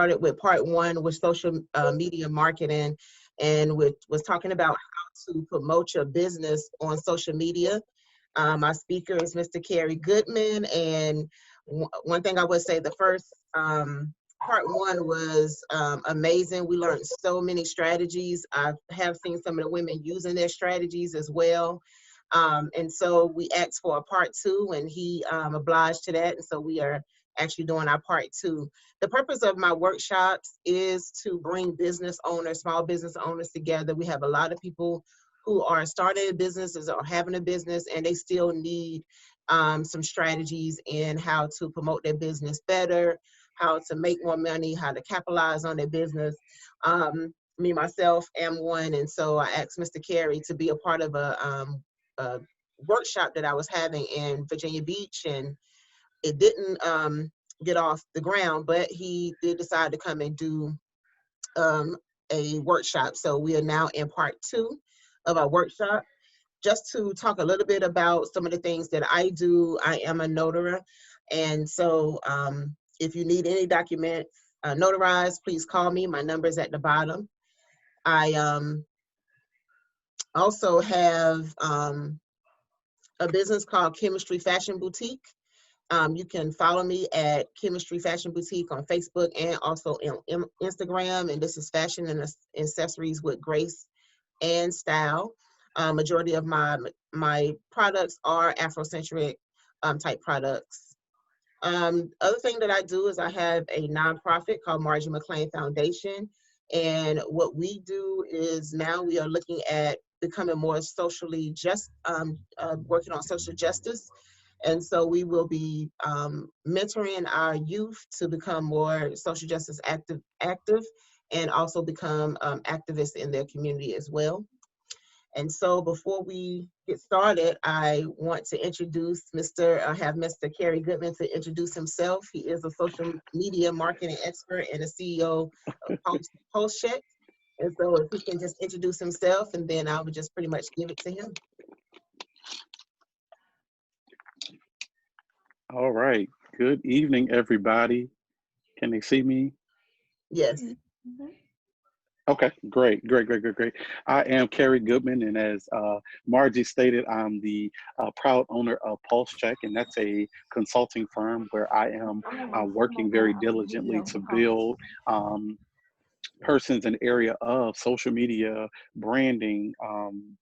started with part one with social media marketing, and was talking about how to promote your business on social media. My speaker is Mr. Kerry Goodman, and one thing I would say, the first part one was amazing. We learned so many strategies. I have seen some of the women using their strategies as well. And so we asked for a part two, and he obliged to that. And so we are actually doing our part two. The purpose of my workshops is to bring business owners, small business owners together. We have a lot of people who are starting businesses or having a business, and they still need some strategies in how to promote their business better, how to make more money, how to capitalize on their business. Me, myself, am one. And so I asked Mr. Kerry to be a part of a workshop that I was having in Virginia Beach, and it didn't get off the ground, but he did decide to come and do a workshop. So we are now in part two of our workshop. Just to talk a little bit about some of the things that I do, I am a notary. And so if you need any document notarized, please call me. My number is at the bottom. I also have a business called Kemistry Fashion Boutique. You can follow me at Kemistry Fashion Boutique on Facebook and also on Instagram. And this is fashion and accessories with grace and style. Majority of my products are Afrocentric type products. Other thing that I do is I have a nonprofit called Margie McLean Foundation. And what we do is now we are looking at becoming more socially just, working on social justice. And so we will be mentoring our youth to become more social justice active, and also become activists in their community as well. And so before we get started, I want to introduce have Mr. Kerry Goodman to introduce himself. He is a social media marketing expert and a CEO of PostCheck. And so if he can just introduce himself, and then I would just pretty much give it to him. All right. Good evening, everybody. Can they see me? Yes. Okay, great. I am Kerry Goodman, and as Margie stated, I'm the proud owner of PulseCheck, and that's a consulting firm where I am working very diligently to build persons in the area of social media, branding,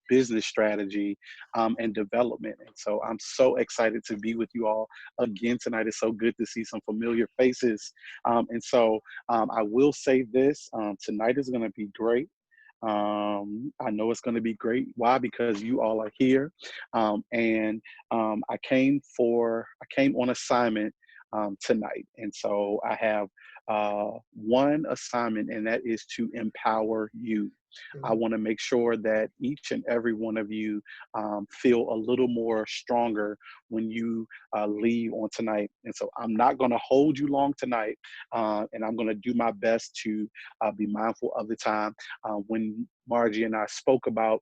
business strategy, and development. And so I'm so excited to be with you all again tonight. It's so good to see some familiar faces. And so I will say this, tonight is going to be great. I know it's going to be great. Why? Because you all are here. And I came on assignment tonight. And so I have one assignment, and that is to empower you. I want to make sure that each and every one of you feel a little more stronger when you leave on tonight. And so I'm not going to hold you long tonight, and I'm going to do my best to be mindful of the time. When Margie and I spoke about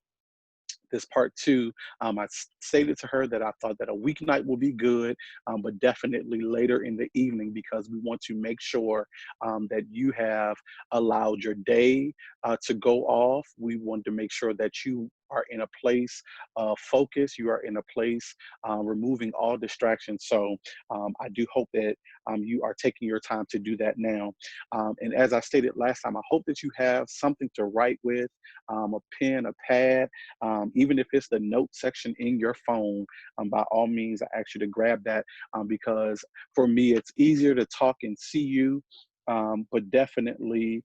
this part two, I stated to her that I thought that a weeknight will be good, but definitely later in the evening, because we want to make sure that you have allowed your day to go off. We want to make sure that you are in a place of focus. You are in a place removing all distractions. So I do hope that you are taking your time to do that now. And as I stated last time, I hope that you have something to write with, a pen, a pad, even if it's the note section in your phone. By all means, I ask you to grab that, because for me, it's easier to talk and see you. But definitely,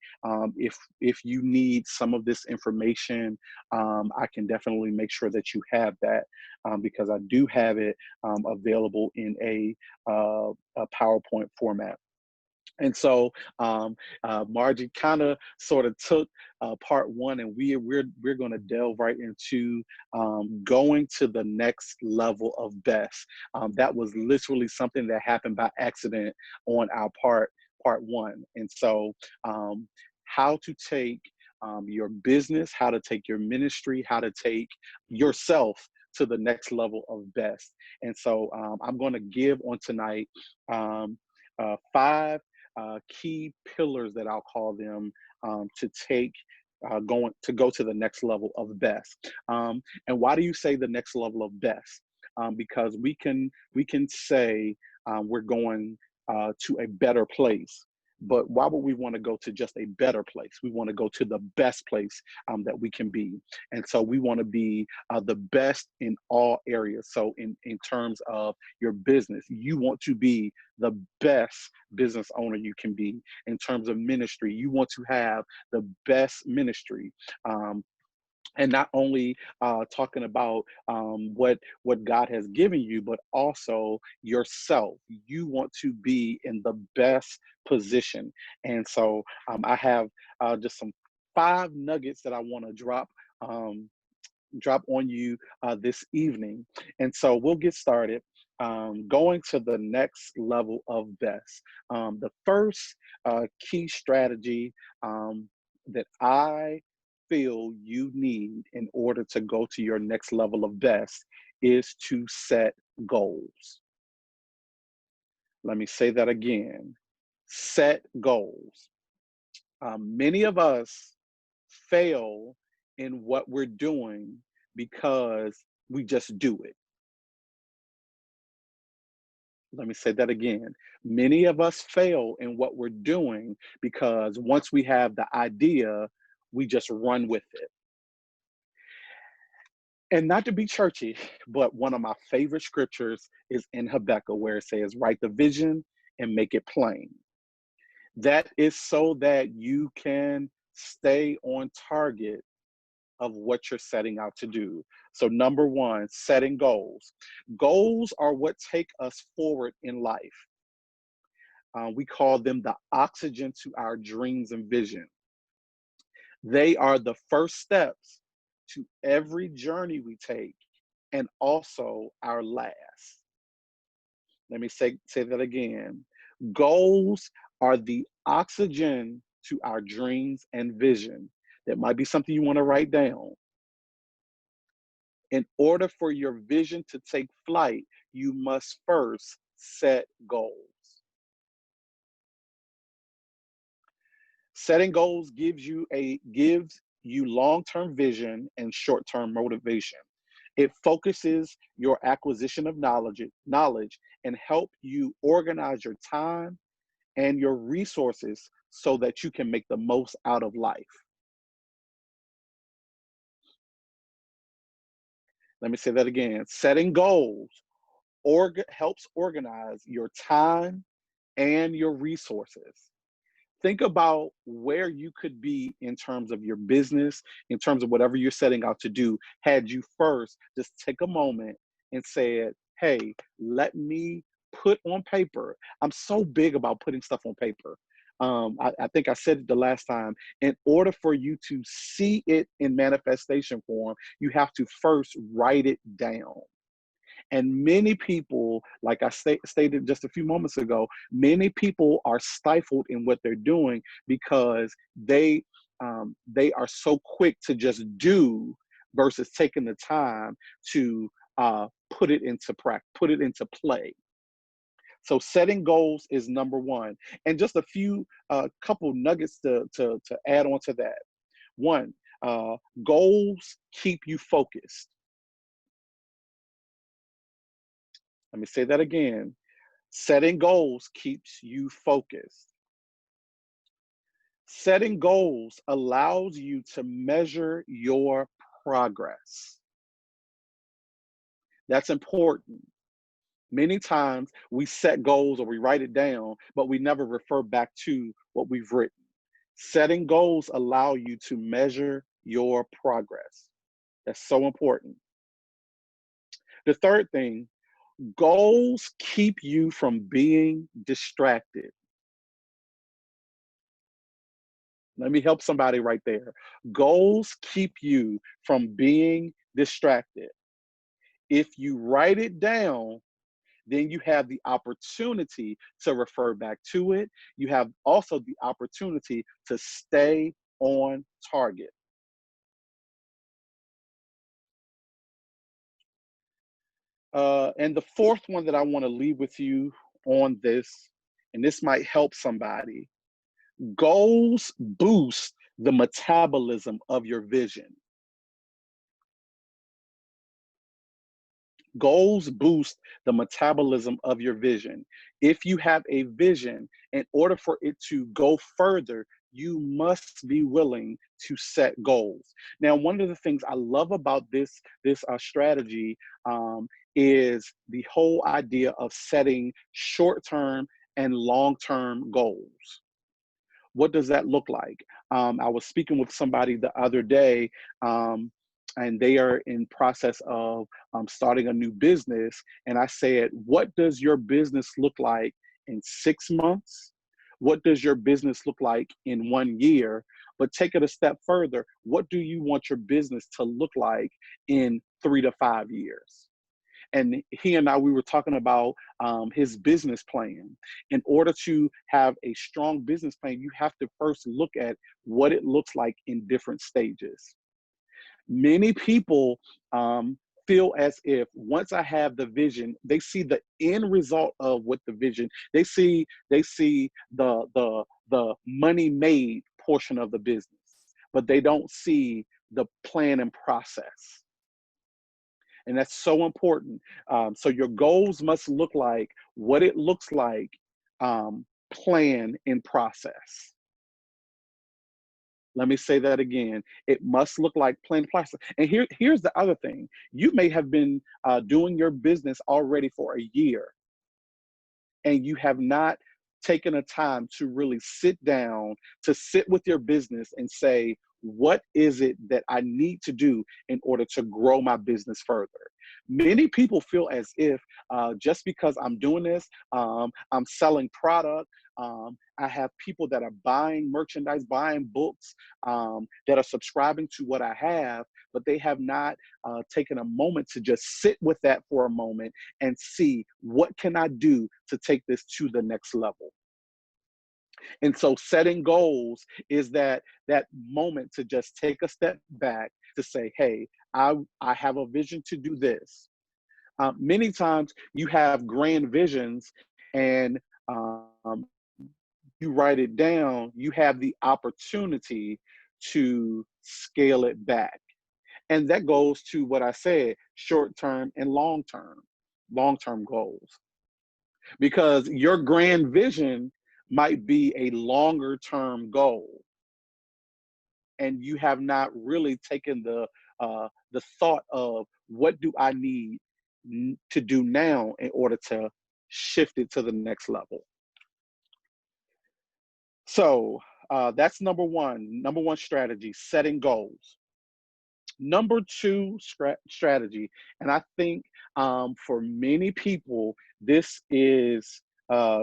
if you need some of this information, I can definitely make sure that you have that, because I do have it available in a PowerPoint format. And so Margie kind of sort of took part one, and we're going to delve right into going to the next level of best. That was literally something that happened by accident on our part one. And so how to take your business, how to take your ministry, how to take yourself to the next level of best. And so I'm going to give on tonight 5 key pillars that I'll call them to take going to go to the next level of best. And why do you say the next level of best? Because we can say we're going to a better place. But why would we want to go to just a better place? We want to go to the best place that we can be. And so we want to be the best in all areas. So in terms of your business, you want to be the best business owner you can be. In terms of ministry, you want to have the best ministry. And not only talking about what God has given you, but also yourself. You want to be in the best position, and so I have just some 5 nuggets that I want to um, drop on you this evening, and so we'll get started. Going to the next level of best. The first key strategy that I feel you need in order to go to your next level of best is to set goals. Let me say that again. Set goals. Many of us fail in what we're doing because we just do it. Let me say that again. Many of us fail in what we're doing because once we have the idea, we just run with it. And not to be churchy, but one of my favorite scriptures is in Habakkuk where it says, write the vision and make it plain. That is so that you can stay on target of what you're setting out to do. So, number one, setting goals. Goals are what take us forward in life. We call them the oxygen to our dreams and vision. They are the first steps to every journey we take and also our last. Let me say that again. Goals are the oxygen to our dreams and vision. That might be something you want to write down. In order for your vision to take flight, you must first set goals. Setting goals gives you long-term vision and short-term motivation. It focuses your acquisition of knowledge and help you organize your time and your resources so that you can make the most out of life. Let me say that again. Setting goals helps organize your time and your resources. Think about where you could be in terms of your business, in terms of whatever you're setting out to do, had you first just take a moment and said, hey, let me put on paper. I'm so big about putting stuff on paper. I think I said it the last time. In order for you to see it in manifestation form, you have to first write it down. And many people, like I stated just a few moments ago, many people are stifled in what they're doing because they are so quick to just do versus taking the time to put it into practice, put it into play. So setting goals is number one, and just a few couple nuggets to add on to that. One, goals keep you focused. Let me say that again. Setting goals keeps you focused. Setting goals allows you to measure your progress. That's important. Many times we set goals or we write it down, but we never refer back to what we've written. Setting goals allow you to measure your progress. That's so important. The third thing, goals keep you from being distracted. Let me help somebody right there. Goals keep you from being distracted. If you write it down, then you have the opportunity to refer back to it. You have also the opportunity to stay on target. And the fourth one that I want to leave with you on this and this might help somebody. Goals boost the metabolism of your vision. Goals boost the metabolism of your vision. If you have a vision, in order for it to go further, you must be willing to set goals. Now, one of the things I love about this strategy is the whole idea of setting short-term and long-term goals. What does that look like? I was speaking with somebody the other day, and they are in process of starting a new business. And I said, what does your business look like in 6 months? What does your business look like in 1 year? But take it a step further. What do you want your business to look like in 3 to 5 years? And he and I, we were talking about his business plan. In order to have a strong business plan, you have to first look at what it looks like in different stages. Many people feel as if once I have the vision, they see the end result of what the vision. They see the money made portion of the business, but they don't see the plan and process. And that's so important. So your goals must look like what it looks like, plan in process. Let me say that again. It must look like plain plastic. And here's the other thing. You may have been doing your business already for a year, and you have not taken a time to really sit down, to sit with your business and say, what is it that I need to do in order to grow my business further? Many people feel as if just because I'm doing this, I'm selling product, I have people that are buying merchandise, buying books, that are subscribing to what I have, but they have not taken a moment to just sit with that for a moment and see what can I do to take this to the next level. And so setting goals is that moment to just take a step back to say, hey, I have a vision to do this. Many times you have grand visions and you write it down, you have the opportunity to scale it back. And that goes to what I said, short-term and long-term goals. Because your grand vision might be a longer term goal, and you have not really taken the thought of what do I need to do now in order to shift it to the next level. So that's number one. Number one strategy: setting goals. Number two strategy, and I think for many people this is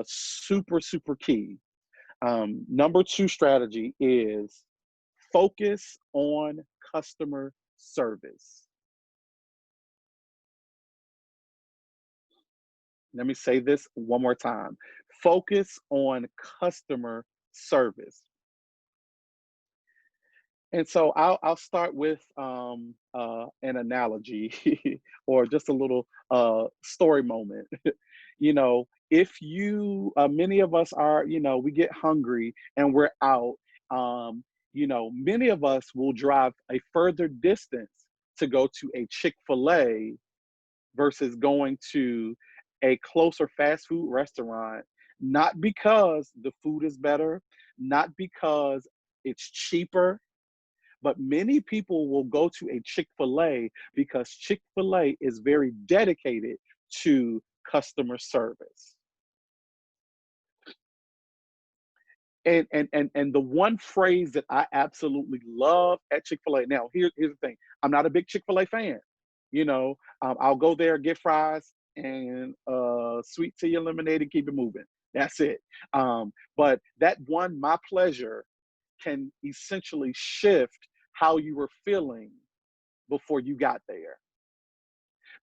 super key. Number two strategy is focus on customer service. Let me say this one more time. Focus on customer service. And so I'll start with an analogy or just a little story moment. You know, if you, many of us are, you know, we get hungry and we're out. You know, many of us will drive a further distance to go to a Chick-fil-A versus going to a closer fast food restaurant, not because the food is better, not because it's cheaper, but many people will go to a Chick-fil-A because Chick-fil-A is very dedicated to customer service. And the one phrase that I absolutely love at Chick-fil-A. Now, here's the thing. I'm not a big Chick-fil-A fan. You know, I'll go there, get fries and sweet tea and lemonade and keep it moving. That's it. But that one, my pleasure, can essentially shift how you were feeling before you got there.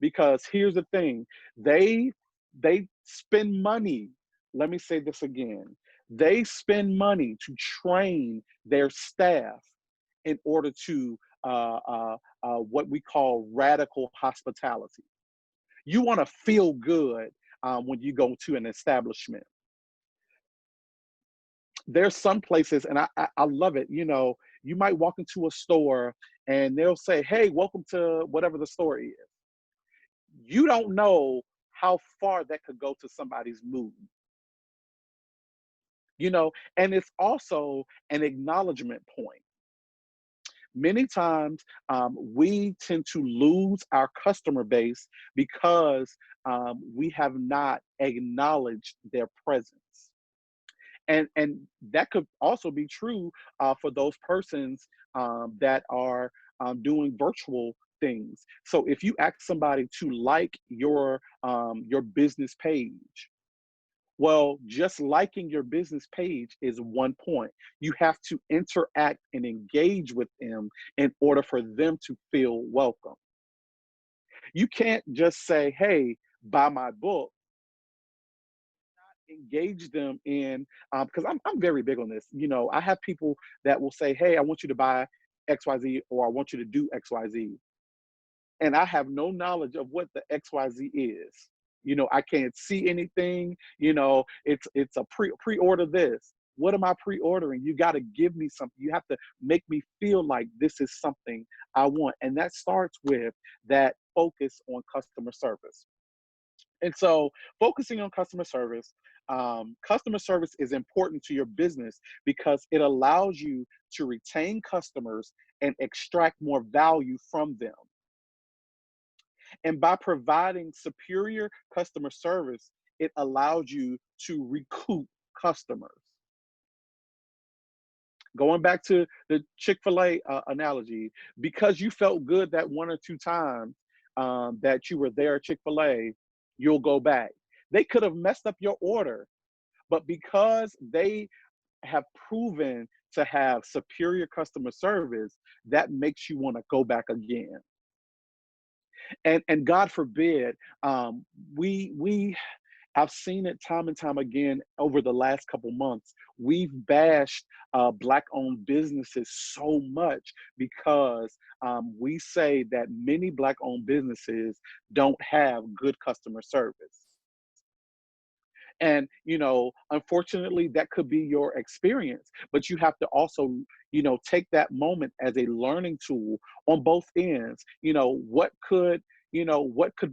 Because here's the thing, they spend money. Let me say this again. They spend money to train their staff in order to what we call radical hospitality. You want to feel good when you go to an establishment. there's some places, and I love it. You know, you might walk into a store and they'll say, "Hey, welcome to whatever the store is." You don't know how far that could go to somebody's mood, you know, and it's also an acknowledgement point. Many times we tend to lose our customer base because we have not acknowledged their presence. And that could also be true for those persons that are doing virtual things. So if you ask somebody to like your business page, well, just liking your business page is one point. You have to interact and engage with them in order for them to feel welcome. You can't just say, "Hey, buy my book." Engage them in, because I'm very big on this. You know, I have people that will say, "Hey, I want you to buy XYZ," or "I want you to do XYZ," and I have no knowledge of what the XYZ is. You know, I can't see anything. You know, it's a pre-order this. What am I pre-ordering? You got to give me something. You have to make me feel like this is something I want, and that starts with that focus on customer service. And so, focusing on customer service is important to your business because it allows you to retain customers and extract more value from them. And by providing superior customer service, it allows you to recoup customers. Going back to the Chick-fil-A analogy, because you felt good that one or two times that you were there at Chick-fil-A, you'll go back. They could have messed up your order, but because they have proven to have superior customer service, that makes you want to go back again. And God forbid, we I've seen it time and time again over the last couple months. We've bashed Black-owned businesses so much because we say that many Black-owned businesses don't have good customer service. And, you know, unfortunately, that could be your experience, but you have to also, you know, take that moment as a learning tool on both ends. What could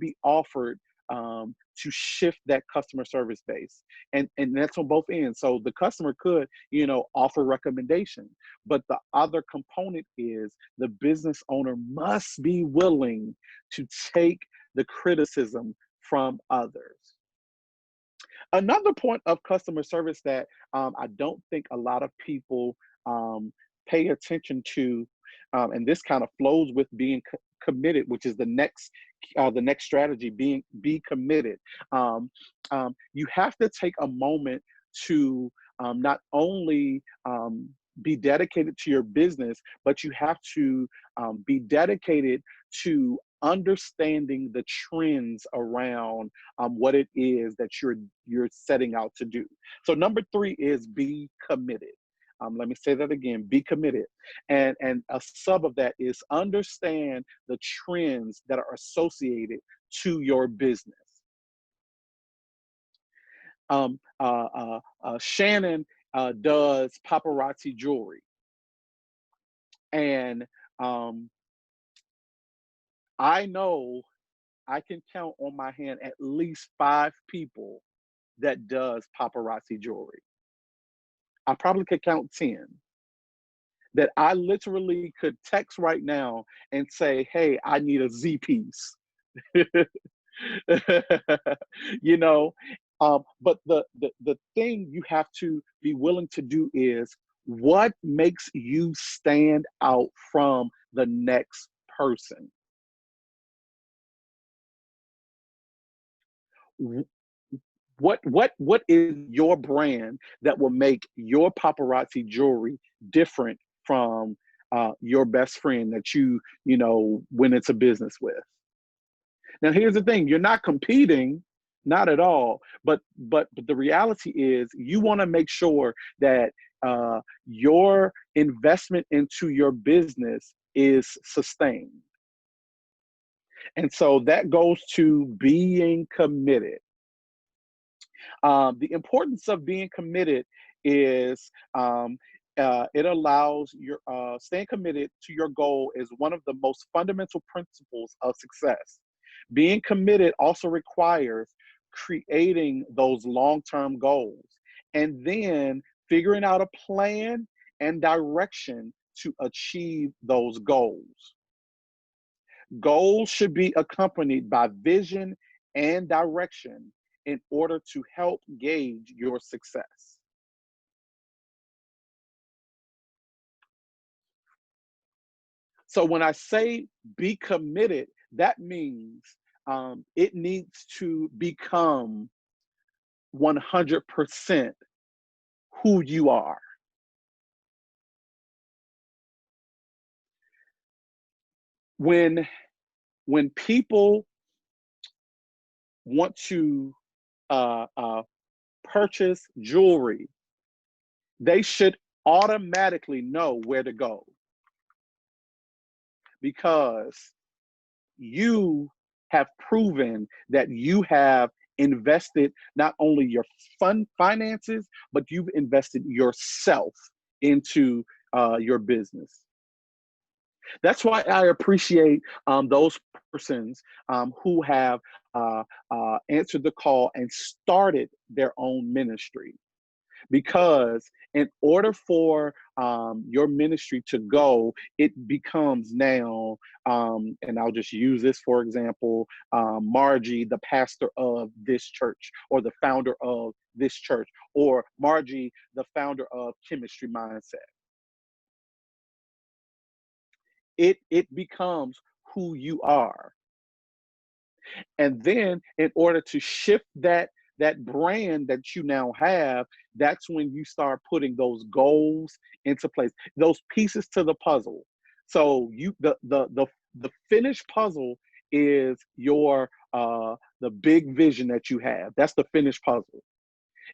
be offered to shift that customer service base, and that's on both ends. So the customer could, you know, offer recommendation, but the other component is the business owner must be willing to take the criticism from others. Another point of customer service that I don't think a lot of people um, pay attention to, and this kind of flows with being committed, which is the next strategy, be committed. You have to take a moment to not only be dedicated to your business, but you have to be dedicated to understanding the trends around what it is that you're setting out to do. So number three is be committed. Let me say that again, be committed. And a sub of that is understand the trends that are associated to your business. Shannon does paparazzi jewelry. And I know I can count on my hand at least five people that does paparazzi jewelry. I probably could count 10 that I literally could text right now and say, "Hey, I need a Z piece." you know, but the thing you have to be willing to do is what makes you stand out from the next person. What is your brand that will make your paparazzi jewelry different from your best friend that you went into business with? Now here's the thing, you're not competing, not at all, but the reality is you want to make sure that your investment into your business is sustained. And so that goes to being committed. The importance of being committed is it allows your staying committed to your goal is one of the most fundamental principles of success. Being committed also requires creating those long-term goals and then figuring out a plan and direction to achieve those goals. Goals should be accompanied by vision and direction in order to help gauge your success. So when I say be committed, that means it needs to become 100% who you are. When when people want to uh, uh, purchase jewelry, they should automatically know where to go because you have proven that you have invested not only your finances, but you've invested yourself into your business. That's why I appreciate those persons who have answered the call and started their own ministry. Because in order for your ministry to go, it becomes now, and I'll just use this for example, Margie, the pastor of this church, or the founder of this church, or Margie, the founder of Chemistry Mindset. It becomes who you are. And then in order to shift that brand that you now have, that's when you start putting those goals into place, those pieces to the puzzle. So the finished puzzle is your the big vision that you have. That's the finished puzzle.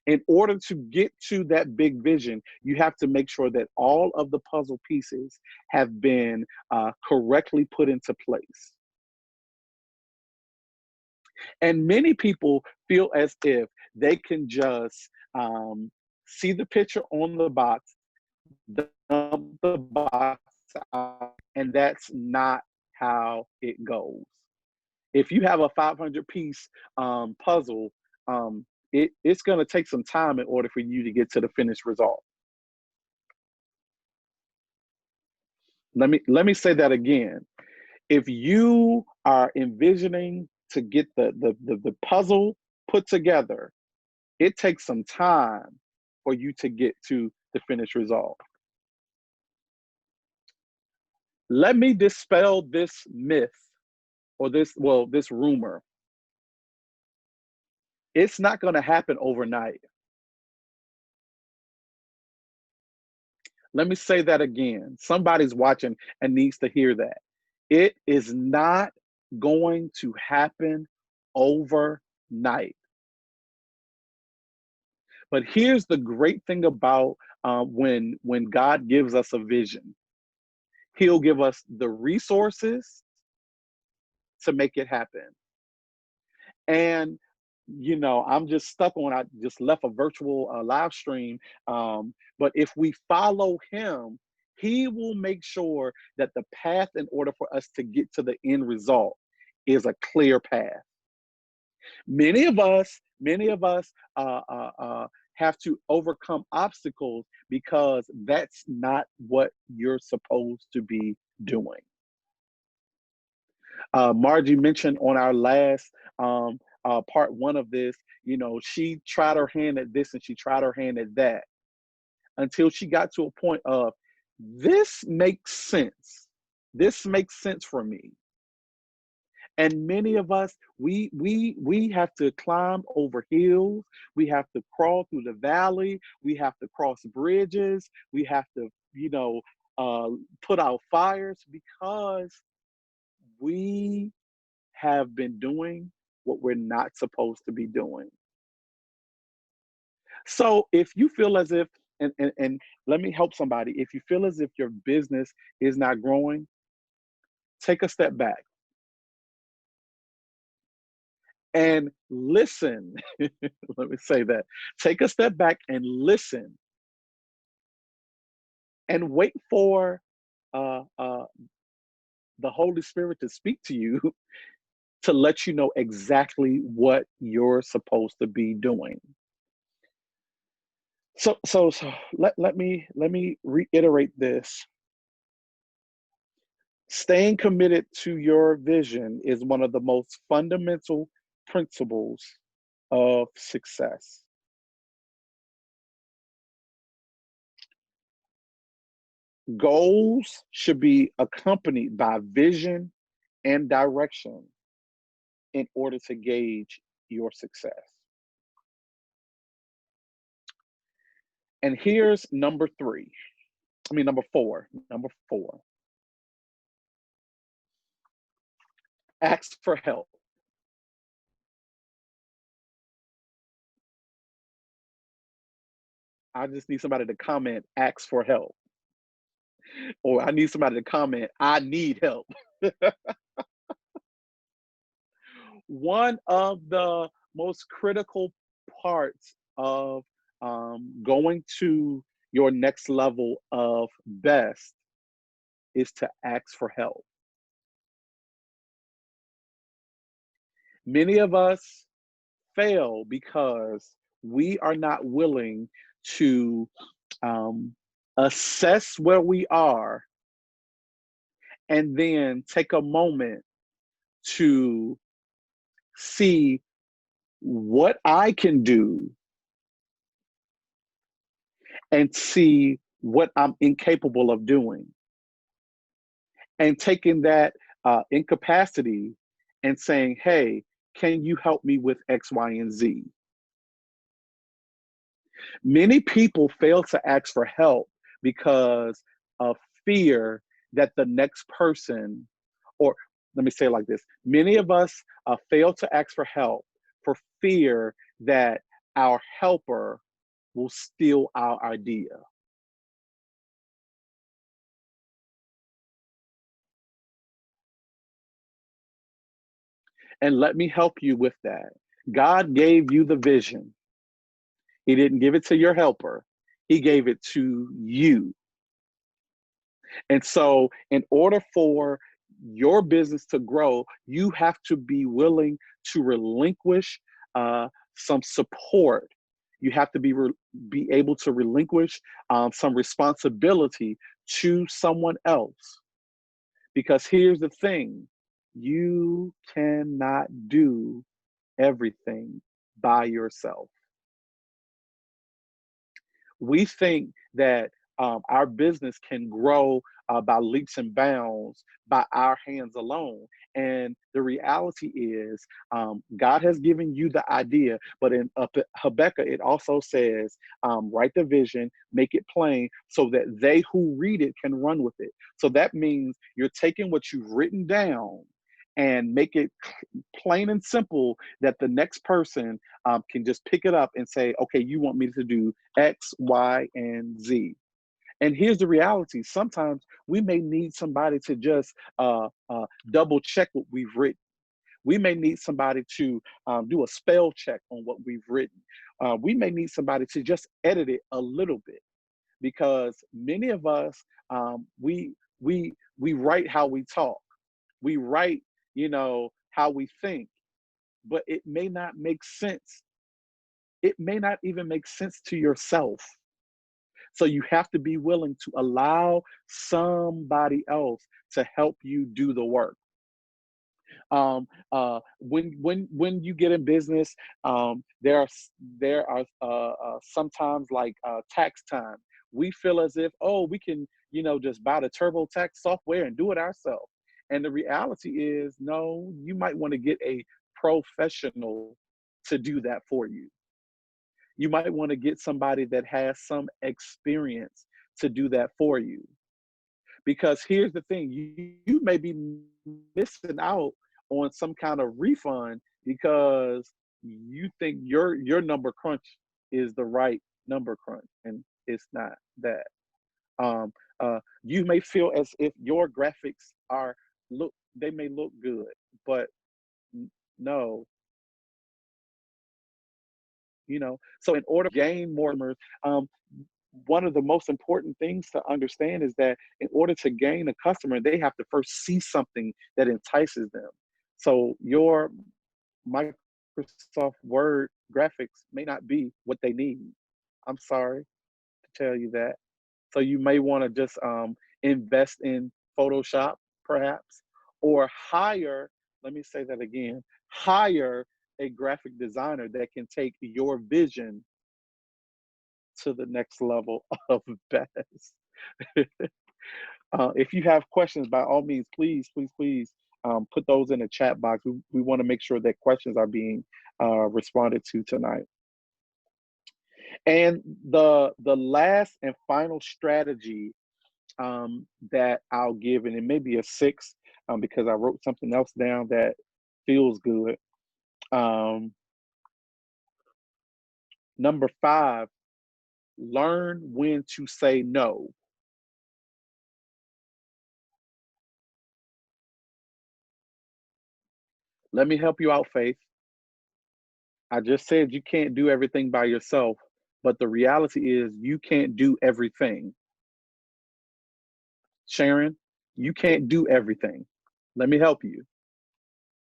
In order to get to that big vision, you have to make sure that all of the puzzle pieces have been correctly put into place. And many people feel as if they can just see the picture on the box, dump the box out, and that's not how it goes. If you have a 500-piece puzzle, it's going to take some time in order for you to get to the finished result. Let me say that again. If you are envisioning to get the puzzle put together, it takes some time for you to get to the finished result. Let me dispel this myth or this rumor. It's not going to happen overnight. Let me say that again. Somebody's watching and needs to hear that. It is not going to happen overnight. But here's the great thing about when God gives us a vision. He'll give us the resources to make it happen. And I'm just stuck on. I just left a virtual live stream. But if we follow Him, He will make sure that the path in order for us to get to the end result is a clear path. Many of us have to overcome obstacles because that's not what you're supposed to be doing. Margie mentioned on our last part one of this, she tried her hand at this and she tried her hand at that until she got to a point of, this makes sense. This makes sense for me. And many of us, we have to climb over hills. We have to crawl through the valley. We have to cross bridges. We have to, put out fires because we have been doing what we're not supposed to be doing. So if you feel as if, and let me help somebody, if you feel as if your business is not growing, take a step back and listen. Let me say that. Take a step back and listen and wait for uh, uh, the Holy Spirit to speak to you to let you know exactly what you're supposed to be doing. So let me reiterate this. Staying committed to your vision is one of the most fundamental principles of success. Goals should be accompanied by vision and direction in order to gauge your success. And here's number three. I mean, number four. Number four. Ask for help. I just need somebody to comment, ask for help. Or I need somebody to comment, I need help. One of the most critical parts of going to your next level of best is to ask for help. Many of us fail because we are not willing to um, assess where we are and then take a moment to see what I can do and see what I'm incapable of doing, and taking that incapacity and saying, hey, can you help me with X, Y, and Z? Many people fail to ask for help because of fear that the next person, or let me say it like this, many of us fail to ask for help for fear that our helper will steal our idea. And let me help you with that. God gave you the vision. He didn't give it to your helper. He gave it to you. And so, in order for your business to grow, you have to be willing to relinquish some support. You have to be able to relinquish some responsibility to someone else. Because here's the thing, you cannot do everything by yourself. We think that our business can grow by leaps and bounds by our hands alone. And the reality is, God has given you the idea, but in Habakkuk, it also says, write the vision, make it plain so that they who read it can run with it. So that means you're taking what you've written down and make it plain and simple that the next person can just pick it up and say, okay, you want me to do X, Y, and Z. And here's the reality. Sometimes we may need somebody to just double check what we've written. We may need somebody to do a spell check on what we've written. We may need somebody to just edit it a little bit, because many of us, we write how we talk. We write, how we think, but it may not make sense. It may not even make sense to yourself. So you have to be willing to allow somebody else to help you do the work. When you get in business, there are sometimes like tax time. We feel as if, oh, we can just buy the TurboTax software and do it ourselves. And the reality is, no, you might want to get a professional to do that for you. You might want to get somebody that has some experience to do that for you. Because here's the thing, you may be missing out on some kind of refund because you think your number crunch is the right number crunch, and it's not that. Um, you may feel as if your graphics they may look good, but no, so in order to gain more customers, one of the most important things to understand is that in order to gain a customer, they have to first see something that entices them. So your Microsoft Word graphics may not be what they need. I'm sorry to tell you that. So you may want to just invest in Photoshop, perhaps, or hire, let me say that again, hire a graphic designer that can take your vision to the next level of best. If you have questions, by all means, please, please, please put those in the chat box. We want to make sure that questions are being responded to tonight. And the last and final strategy that I'll give, and it may be a six because I wrote something else down that feels good. Number five, learn when to say no. Let me help you out, Faith. I just said you can't do everything by yourself, but the reality is you can't do everything. Sharon, you can't do everything. Let me help you.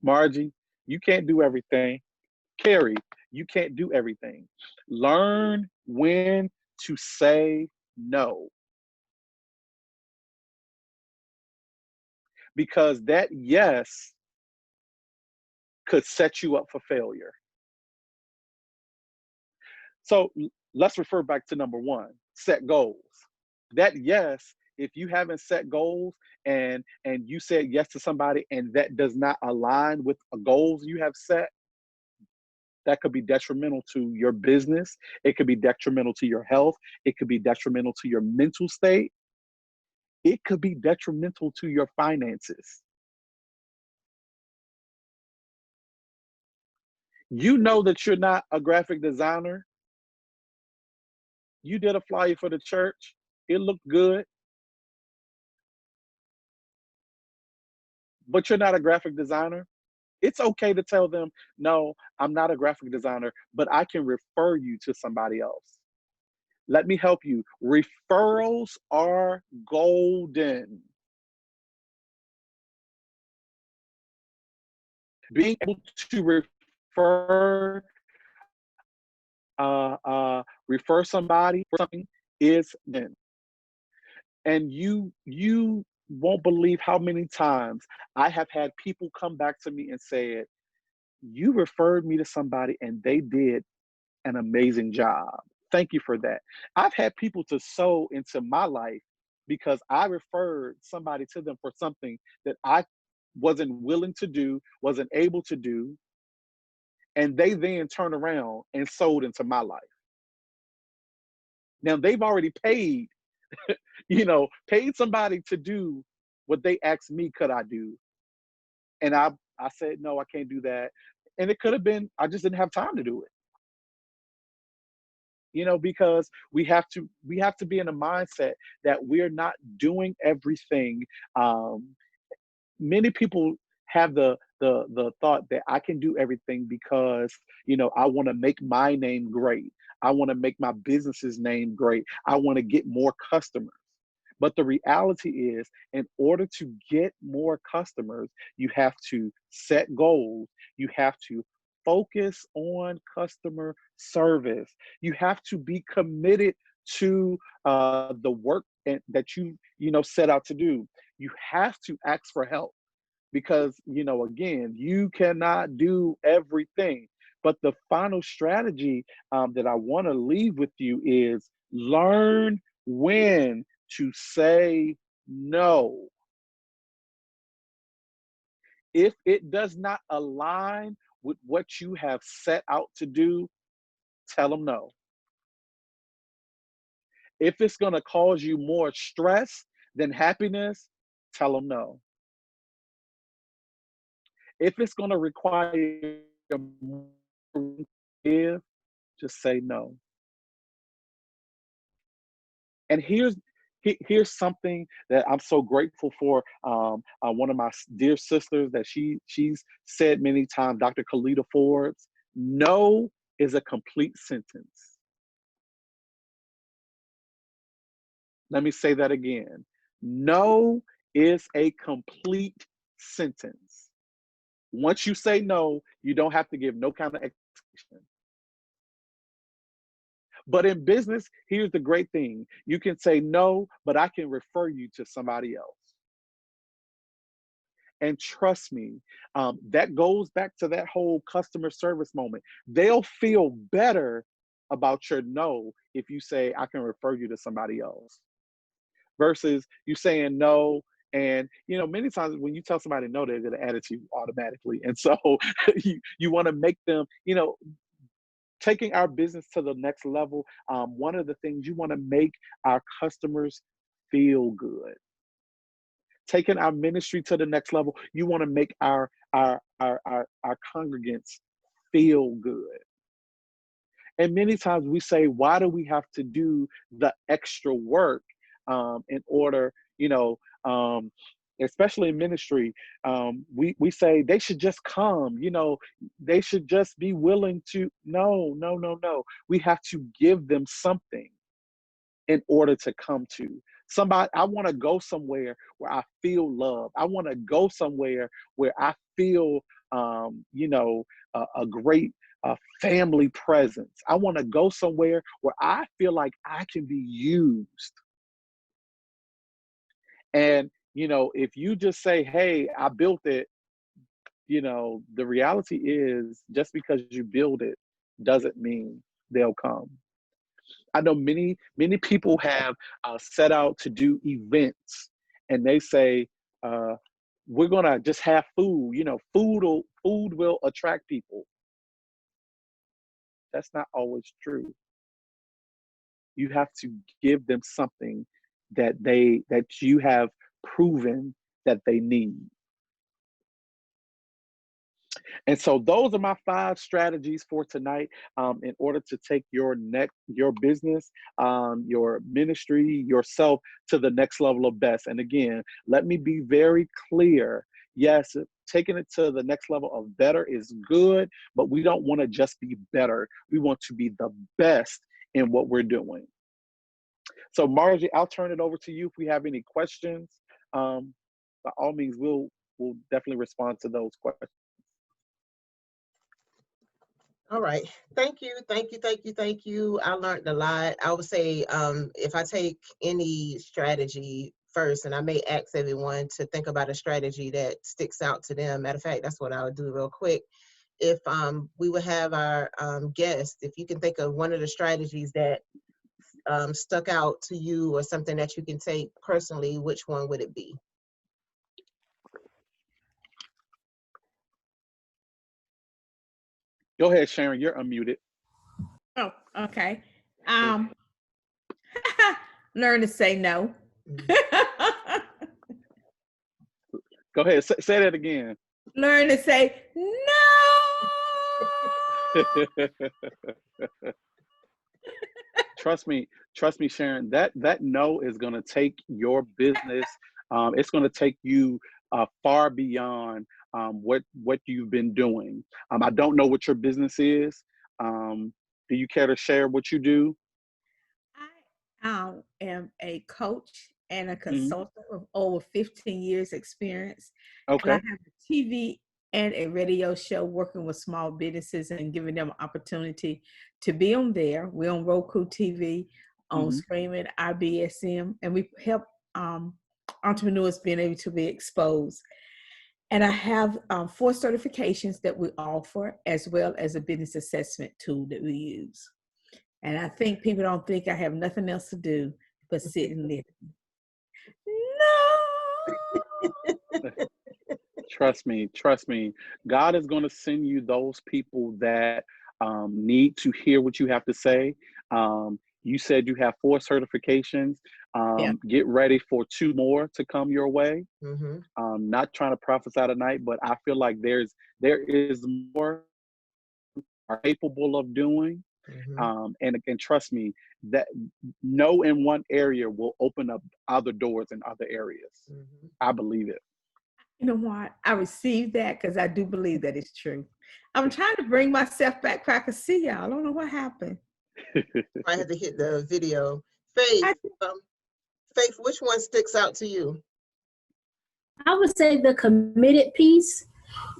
Margie, you can't do everything. Carrie, you can't do everything. Learn when to say no, because that yes could set you up for failure. So let's refer back to number one, set goals. That yes, if you haven't set goals and you said yes to somebody and that does not align with the goals you have set, that could be detrimental to your business. It could be detrimental to your health. It could be detrimental to your mental state. It could be detrimental to your finances. You know that you're not a graphic designer. You did a flyer for the church. It looked good, but you're not a graphic designer. It's okay to tell them, no, I'm not a graphic designer, but I can refer you to somebody else. Let me help you. Referrals are golden. Being able to refer somebody for something is then. And you won't believe how many times I have had people come back to me and said, you referred me to somebody and they did an amazing job. Thank you for that. I've had people to sow into my life because I referred somebody to them for something that I wasn't willing to do, wasn't able to do, and they then turn around and sold into my life. Now they've already paid, paid somebody to do what they asked me could I do. And I said, no, I can't do that. And it could have been, I just didn't have time to do it. Because we have to be in a mindset that we're not doing everything. Many people have the thought that I can do everything because I want to make my name great. I want to make my business's name great. I want to get more customers. But the reality is, in order to get more customers, you have to set goals. You have to focus on customer service. You have to be committed to the work that you set out to do. You have to ask for help because again, you cannot do everything. But the final strategy that I want to leave with you is learn when to say no. If it does not align with what you have set out to do, tell them no. If it's going to cause you more stress than happiness, tell them no. If it's going to require more to give, just say no. And here's something that I'm so grateful for. One of my dear sisters that she's said many times, Dr. Kalita Forbes, no is a complete sentence. Let me say that again. No is a complete sentence. Once you say no, you don't have to give no kind of explanation. But in business, here's the great thing. You can say no, but I can refer you to somebody else. And trust me, that goes back to that whole customer service moment. They'll feel better about your no if you say, I can refer you to somebody else, versus you saying no. And many times when you tell somebody no, they're going to add it to you automatically. And so you want to make them, taking our business to the next level. One of the things, you want to make our customers feel good. Taking our ministry to the next level, you want to make our congregants feel good. And many times we say, why do we have to do the extra work in order, especially in ministry, we say they should just come, they should just be willing to. No, no, no, no. We have to give them something in order to come to. I want to go somewhere where I feel love. I want to go somewhere where I feel, a great family presence. I want to go somewhere where I feel like I can be used. And, if you just say, hey, I built it, the reality is, just because you build it doesn't mean they'll come. I know many people have set out to do events, and they say, we're gonna just have food. Food will attract people. That's not always true. You have to give them something that you have proven that they need. And so those are my 5 strategies for tonight, in order to take your business, your ministry, yourself to the next level of best. And again, let me be very clear. Yes, taking it to the next level of better is good, but we don't want to just be better. We want to be the best in what we're doing. So Margie, I'll turn it over to you if we have any questions. By all means, we'll definitely respond to those questions. All right. Thank you. Thank you. Thank you. Thank you. I learned a lot. I would say, if I take any strategy first, and I may ask everyone to think about a strategy that sticks out to them. Matter of fact, that's what I would do real quick. If we would have our guests, if you can think of one of the strategies that stuck out to you or something that you can take personally, which one would it be? Go ahead, Sharon. You're unmuted. Oh, okay. Learn to say no. Go ahead. Say that again. Learn to say no. Trust me, Sharon. That no is going to take your business. It's going to take you far beyond what you've been doing. I don't know what your business is. Do you care to share what you do? I am a coach and a consultant with over 15 years experience. Okay. And I have a TV and a radio show working with small businesses and giving them an opportunity to be on there. We're on Roku TV, on Streaming, IBSM, and we help entrepreneurs being able to be exposed. And I have 4 certifications that we offer, as well as a business assessment tool that we use. And I think people don't think I have nothing else to do but sit and listen. No. Trust me. God is going to send you those people that need to hear what you have to say. You said you have 4 certifications. Get ready for 2 more to come your way. Not trying to prophesy tonight, but I feel like there is more are capable of doing. And trust me, that no in one area will open up other doors in other areas. I believe it. You know what? I received that because I do believe that it's true. I'm trying to bring myself back where I can see y'all. I don't know what happened. I had to hit the video. Faith, Faith, which one sticks out to you? I would say the committed piece,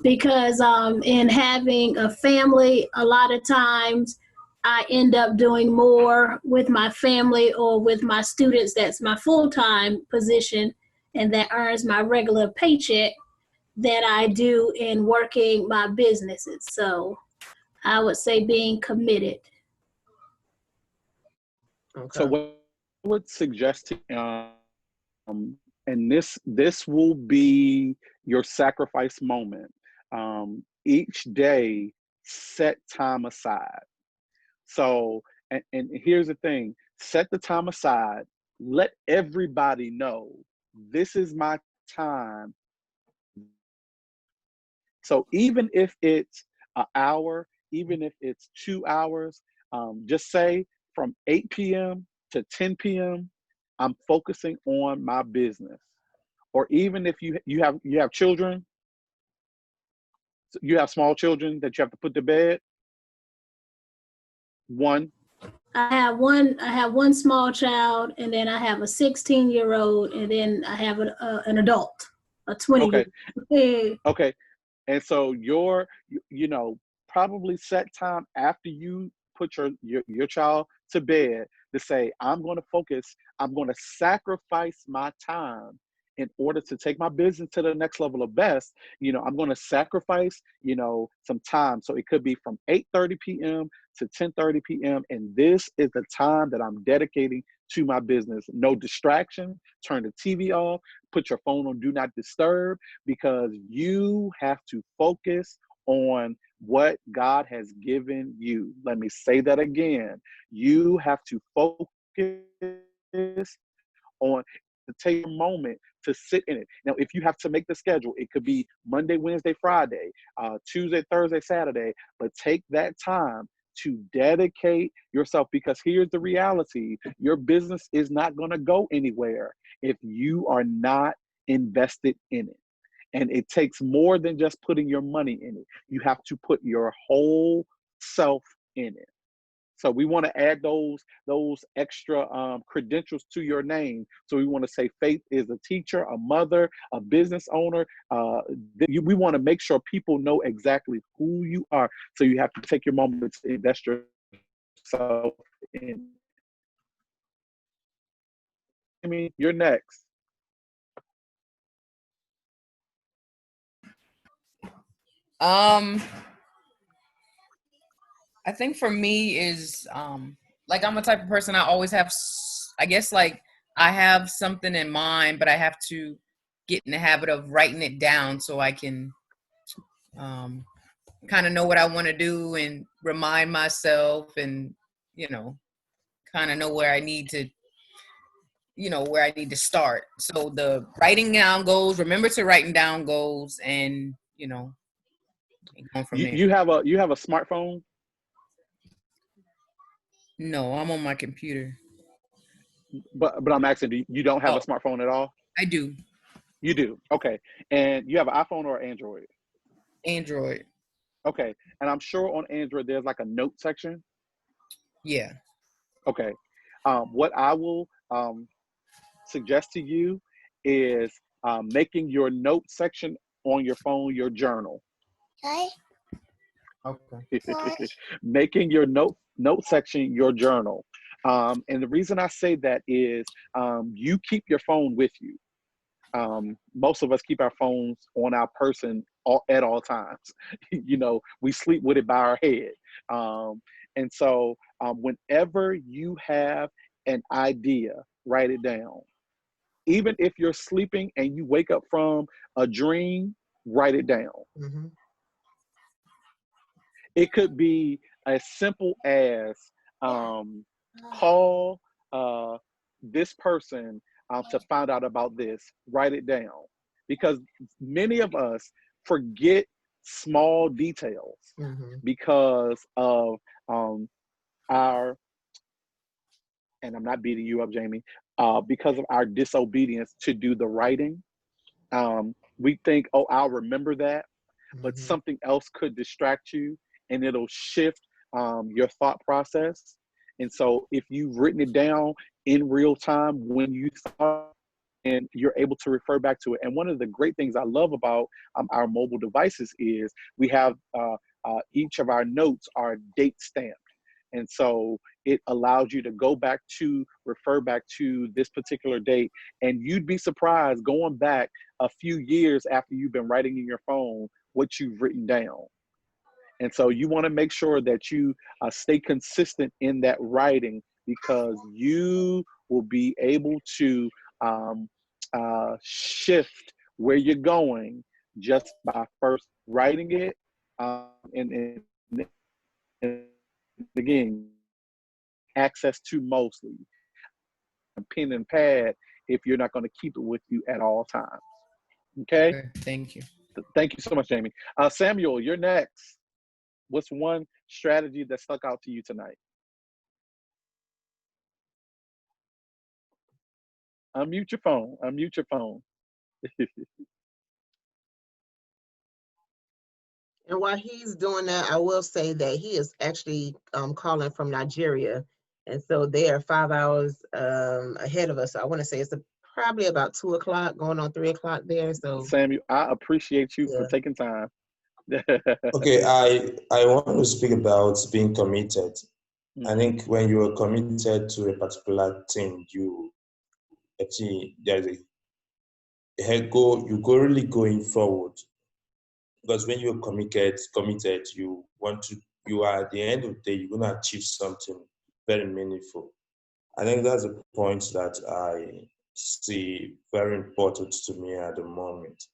because in having a family, a lot of times I end up doing more with my family or with my students. That's my full-time position and that earns my regular paycheck than I do in working my businesses. So I would say being committed. Okay. So what I would suggest to and this will be your sacrifice moment. Each day, set time aside. So, and here's the thing: set the time aside. Let everybody know this is my time. So even if it's an hour, even if it's 2 hours, just say from 8 p.m. to 10 p.m. I'm focusing on my business. Or even if you have children, you have small children that you have to put to bed. One. I have one small child, and then I have a 16-year-old, and then I have an adult, a 20. Okay. Okay. And so probably set time after you put your child to bed to say, I'm going to focus, I'm going to sacrifice my time in order to take my business to the next level of best. I'm going to sacrifice, some time. So it could be from 8:30 p.m. to 10:30 p.m. And this is the time that I'm dedicating to my business. No distraction, turn the TV off, put your phone on do not disturb, because you have to focus on what God has given you. Let me say that again. You have to focus on to take a moment to sit in it. Now, if you have to make the schedule, it could be Monday, Wednesday, Friday, Tuesday, Thursday, Saturday, but take that time to dedicate yourself, because here's the reality: your business is not going to go anywhere if you are not invested in it. And it takes more than just putting your money in it. You have to put your whole self in it. So we want to add those extra credentials to your name. So we want to say Faith is a teacher, a mother, a business owner. We want to make sure people know exactly who you are. So you have to take your moment to invest yourself in. I mean, you're next. I think for me is like I'm a type of person, I always have, I guess, like I have something in mind, but I have to get in the habit of writing it down so I can kind of know what I want to do and remind myself, and kind of know where I need to start. So the writing down goals, remember to writing down goals, and going from there. You have a smartphone? No, I'm on my computer. But I'm asking, you don't have a Oh, smartphone at all? I do. You do. Okay. And you have an iPhone or Android? Android. Okay. And I'm sure on Android there's like a note section. Yeah. Okay. What I will suggest to you is making your note section on your phone your journal. Okay. Making your note section your journal. And the reason I say that is you keep your phone with you. Most of us keep our phones on our person at all times. We sleep with it by our head. And so whenever you have an idea, write it down. Even if you're sleeping and you wake up from a dream, write it down. Mm-hmm. It could be as simple as call this person to find out about this. Write it down, because many of us forget small details because of our, and I'm not beating you up, Jamie, because of our disobedience to do the writing. We think, oh, I'll remember that, but something else could distract you and it'll shift your thought process. And so if you've written it down in real time when you start, and you're able to refer back to it. And one of the great things I love about our mobile devices is we have each of our notes are date stamped. And so it allows you to go back to, refer back to this particular date. And you'd be surprised going back a few years after you've been writing in your phone what you've written down. And so you want to make sure that you stay consistent in that writing, because you will be able to shift where you're going just by first writing it. And again, access to mostly a pen and pad if you're not going to keep it with you at all times. Okay? Thank you. Thank you so much, Jamie. Samuel, you're next. What's one strategy that stuck out to you tonight? Unmute your phone. Unmute your phone. And while he's doing that, I will say that he is actually calling from Nigeria. And so they are 5 hours ahead of us. So I want to say it's probably about 2 o'clock, going on 3 o'clock there. So Samuel, I appreciate you for taking time. Okay, I want to speak about being committed. I think when you are committed to a particular thing, you actually there's a goal. You go really going forward, because when you're committed, you are at the end of the day, you're gonna achieve something very meaningful. I think that's a point that I see very important to me at the moment,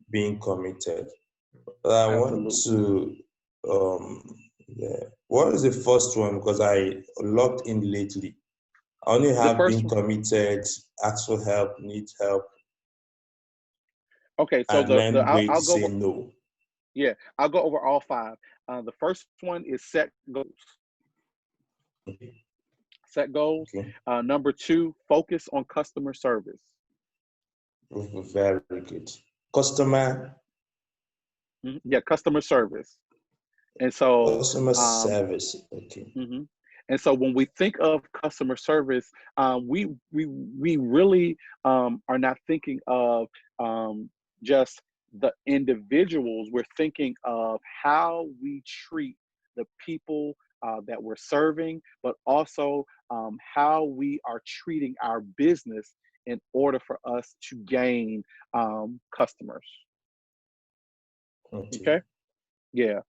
being committed. I want to, what is the first one? Because I logged in lately. I only have been committed, ask for help, need help. Okay, so I'll say no. Yeah, I'll go over all 5. The first one is set goals. Okay. Set goals. Okay. Number 2, focus on customer service. Very good. Customer. Yeah, customer service. And so customer service. Okay. And so when we think of customer service, we really are not thinking of just the individuals. We're thinking of how we treat the people that we're serving, but also how we are treating our business in order for us to gain customers. Okay. Yeah.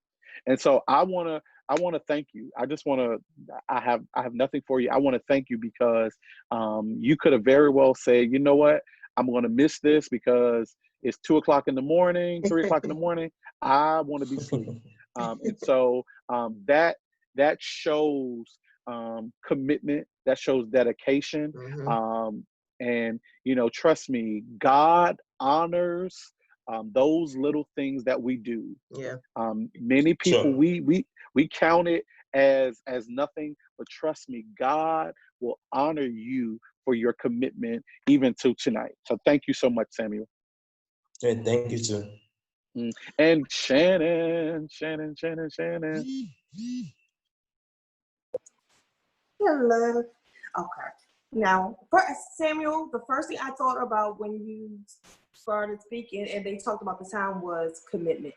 And so I want to thank you. I have nothing for you. I want to thank you because you could have very well said, you know what, I'm going to miss this because it's 2 o'clock in the morning, 3 o'clock in the morning. I want to be asleep. And so that shows commitment, that shows dedication. And, trust me, God honors those little things that we do. Yeah. Many people, we count it as nothing, but trust me, God will honor you for your commitment even to tonight. So thank you so much, Samuel. Yeah, thank you too. And Shannon. Hello. Okay. Now, Samuel, the first thing I thought about when you started speaking and they talked about the time was commitment.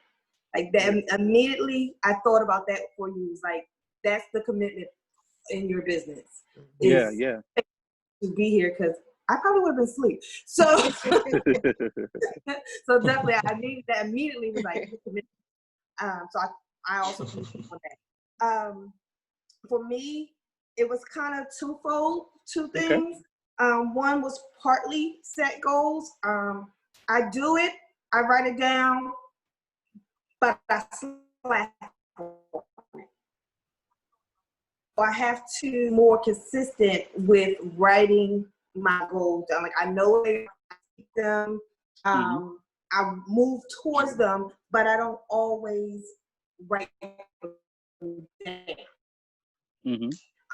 Like that immediately I thought about that for you. It's like that's the commitment in your business. Yeah. To be here because I probably would have been asleep. So so definitely I needed that immediately was like commitment. So I also on that. For me, it was kind of twofold, two things. Okay. One was partly set goals. I do it, I write it down, but I slack on it. I have to be more consistent with writing my goals down. Like I know them, I move towards them, but I don't always write them down.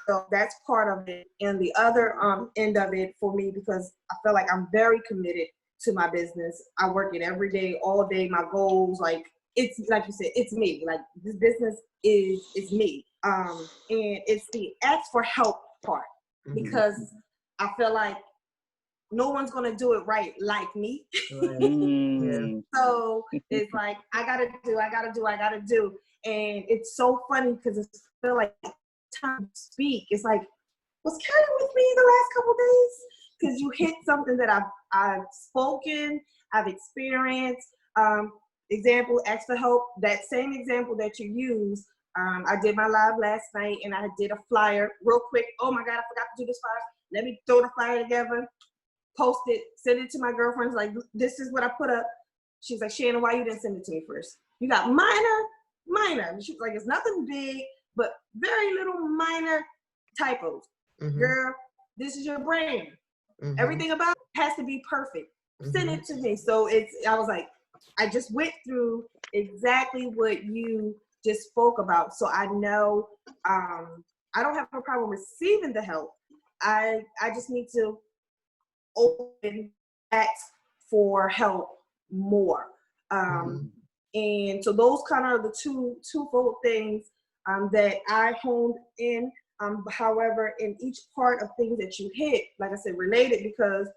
So that's part of it. And the other end of it for me, because I feel like I'm very committed to my business. I work it every day, all day, my goals, like it's like you said, it's me. Like this business is me. And it's the ask for help part, because I feel like no one's gonna do it right like me. So it's like I gotta do. And it's so funny because I feel like time to speak. It's like, was Kelly with me the last couple days? Because you hit something that I've spoken, I've experienced. Example, ask for help. That same example that you use. I did my live last night and I did a flyer real quick. Oh my God, I forgot to do this flyer. Let me throw the flyer together, post it, send it to my girlfriends. Like, this is what I put up. She's like, Shannon, why you didn't send it to me first? You got minor. She's like, it's nothing big, but very little minor typos. Girl, this is your brand. Everything about it has to be perfect. Send it to me. So I was like, I just went through exactly what you just spoke about. So I know I don't have a problem receiving the help. I just need to open ask for help more. And so those kind of the twofold things that I honed in. However, in each part of things that you hit, like I said, related, because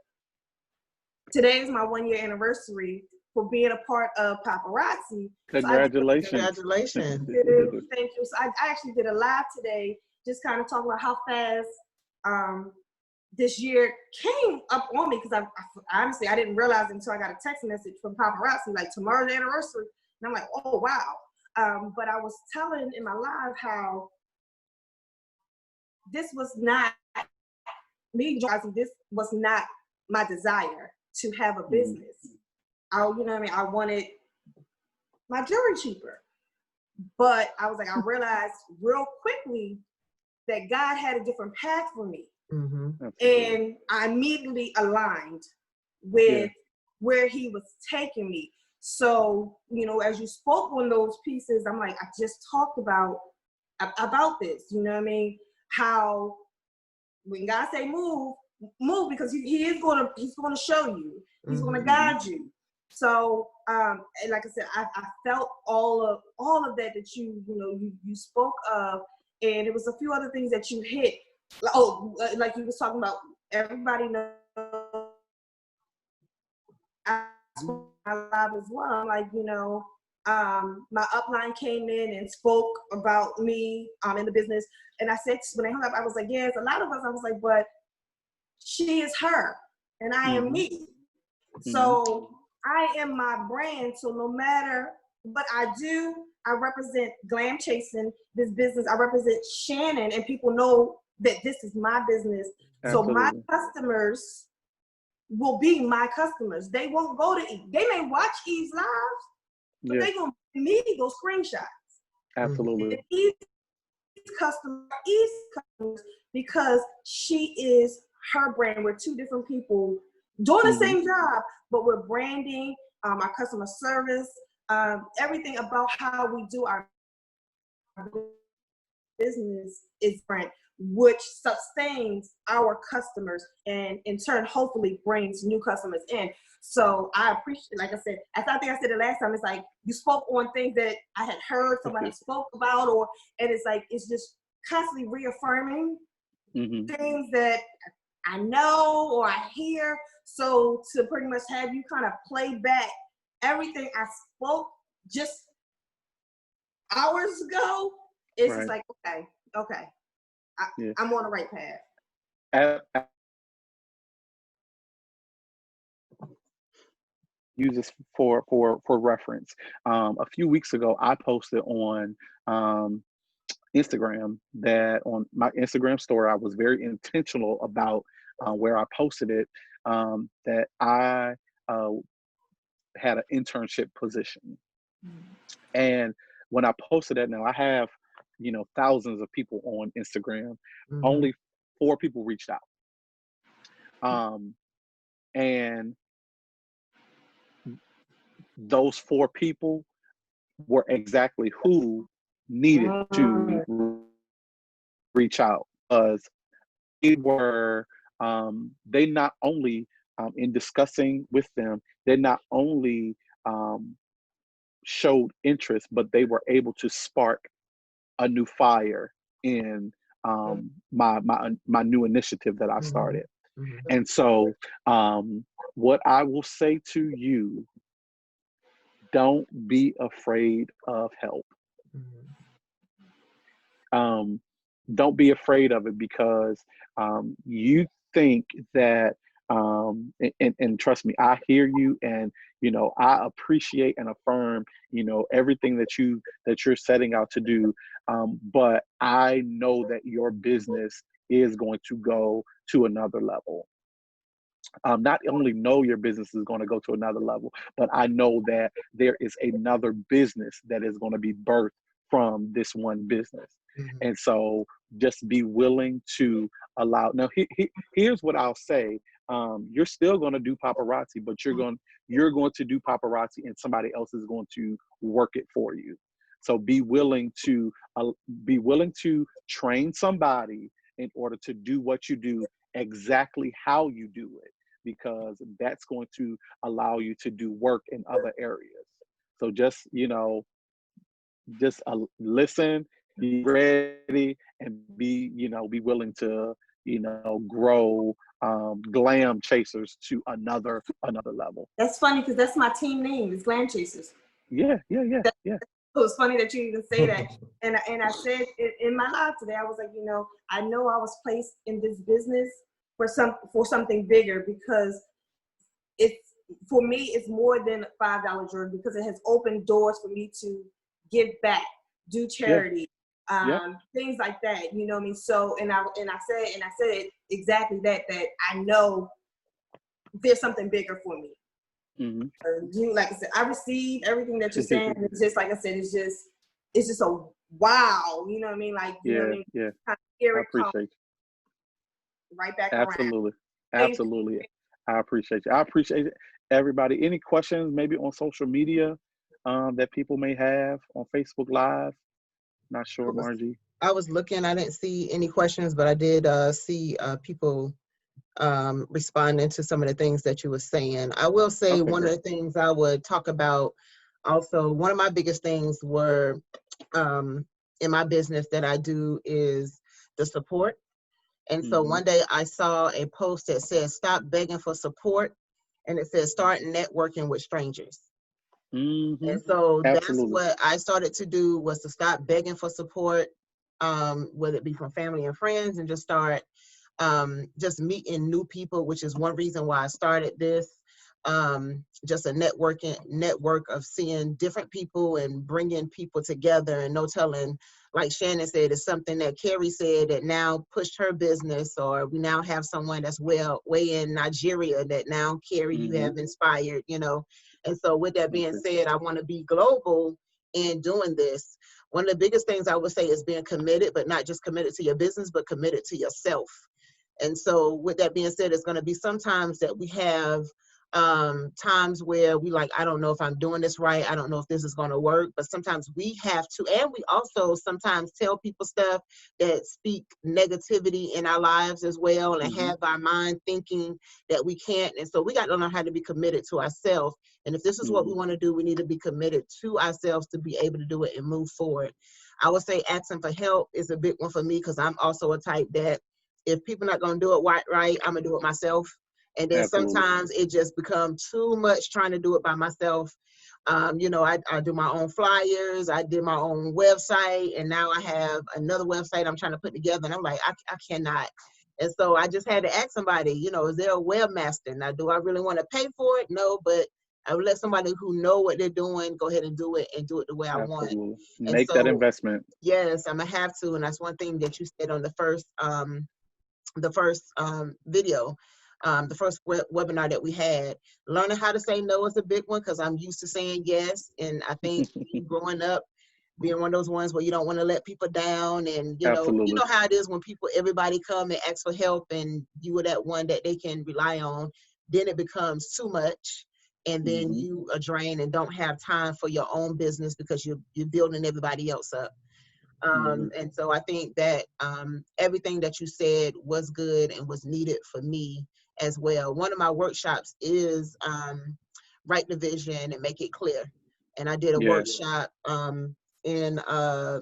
today is my 1-year anniversary for being a part of Paparazzi. Congratulations. Congratulations. Thank you. So I actually did a live today, just kind of talking about how fast this year came up on me, because I honestly, I didn't realize until I got a text message from Paparazzi, like, tomorrow's the anniversary. And I'm like, oh, wow. But I was telling in my live how this was not me, this was not my desire to have a business. You know what I mean? I wanted my jewelry cheaper. But I was like, I realized real quickly that God had a different path for me. And I immediately aligned with where he was taking me. So, you know, as you spoke on those pieces, I'm like, I just talked about this, you know what I mean? How when God say move, because he's gonna show you, he's gonna guide you. So, and like I said, I felt all of that you spoke of, and it was a few other things that you hit. Like you was talking about, everybody knows I spoke my live as well. Like, you know, my upline came in and spoke about me in the business, and I said, when I hung up, I was like, yes, a lot of us, I was like, but she is her and I am me. So I am my brand. So no matter what I do, I represent Glam Chasing, this business. I represent Shannon, and people know that this is my business. Absolutely. So my customers will be my customers. They won't go to Eve. They may watch Eve's lives, but they gonna need those screenshots. Absolutely. Eve's customers, because she is her brand. We're two different people doing the same job, but we're branding, our customer service, everything about how we do our business is brand, which sustains our customers and in turn hopefully brings new customers in. So I appreciate, like I said, I think I said it last time, it's like you spoke on things that I had heard somebody spoke about, and it's like it's just constantly reaffirming things that I know or I hear. So to pretty much have you kind of play back everything I spoke just hours ago, it's just like, okay, I'm on the right path. Use this for reference. A few weeks ago, I posted on Instagram that on my Instagram story, I was very intentional about where I posted it, that I had an internship position. And when I posted that, now I have, thousands of people on Instagram, only 4 people reached out. And those 4 people were exactly who needed to reach out, because they were, they not only, in discussing with them, they not only showed interest, but they were able to spark a new fire in my new initiative that I started. Mhm. And so what I will say to you, don't be afraid of help. Don't be afraid of it, because you think that and trust me, I hear you, and I appreciate and affirm everything that you're setting out to do, but I know that your business is going to go to another level. Not only know your business is going to go to another level, but I know that there is another business that is going to be birthed from this one business. And so just be willing to allow. Now, here's what I'll say. You're still going to do paparazzi, but you're going to do paparazzi, and somebody else is going to work it for you. So be willing to train somebody in order to do what you do exactly how you do it, because that's going to allow you to do work in other areas. So just listen, be ready, and be willing to grow Glam Chasers to another level. That's funny because that's my team name is Glam Chasers. Yeah. So it's funny that you even say that. And I said in my live today, I was like, I know I was placed in this business for something bigger, because for me it's more than $5 journey, because it has opened doors for me to give back, do charity, things like that. You know what I mean? So and I said exactly that I know there's something bigger for me. Like I said, I receive everything that you're saying. It's just like I said, it's just a wow. You know what I mean? Like you know what I mean? Yeah. Kind of hear I it come appreciate you. right back Absolutely. around. Absolutely. I appreciate you. I appreciate it. Everybody, any questions maybe on social media that people may have on Facebook Live? Not sure, Margie. I was looking, I didn't see any questions, but I did see people responding to some of the things that you were saying. I will say one of the things I would talk about also, one of my biggest things were in my business that I do is the support. And so one day I saw a post that said, stop begging for support. And it says, start networking with strangers. And so that's what I started to do, was to stop begging for support, whether it be from family and friends, and just start just meeting new people, which is one reason why I started this. Just a network of seeing different people and bringing people together, and no telling, like Shannon said, it's something that Carrie said that now pushed her business, or we now have someone that's way in Nigeria that now, Carrie, you have inspired, And so with that being said, I want to be global in doing this. One of the biggest things I would say is being committed, but not just committed to your business, but committed to yourself. And so with that being said, it's going to be sometimes that we have times where we like, I don't know if I'm doing this right. I don't know if this is going to work. But sometimes we have to, and we also sometimes tell people stuff that speak negativity in our lives as well, and have our mind thinking that we can't. And so we got to learn how to be committed to ourselves. And if this is what we want to do, we need to be committed to ourselves to be able to do it and move forward. I would say asking for help is a big one for me, because I'm also a type that if people not going to do it right, I'm going to do it myself. And then sometimes it just becomes too much trying to do it by myself. I do my own flyers. I did my own website. And now I have another website I'm trying to put together. And I'm like, I cannot. And so I just had to ask somebody, is there a webmaster? Now, do I really want to pay for it? No, but I would let somebody who know what they're doing go ahead and do it the way I want. Make that investment. Yes, I'm going to have to. And that's one thing that you said on the first video. The first webinar that we had. Learning how to say no is a big one, because I'm used to saying yes. And I think growing up, being one of those ones where you don't want to let people down, and you know how it is when everybody come and ask for help, and you are that one that they can rely on. Then it becomes too much, and then you are drained and don't have time for your own business because you're building everybody else up. And so I think that everything that you said was good and was needed for me as well. One of my workshops is write the vision and make it clear. And I did a workshop in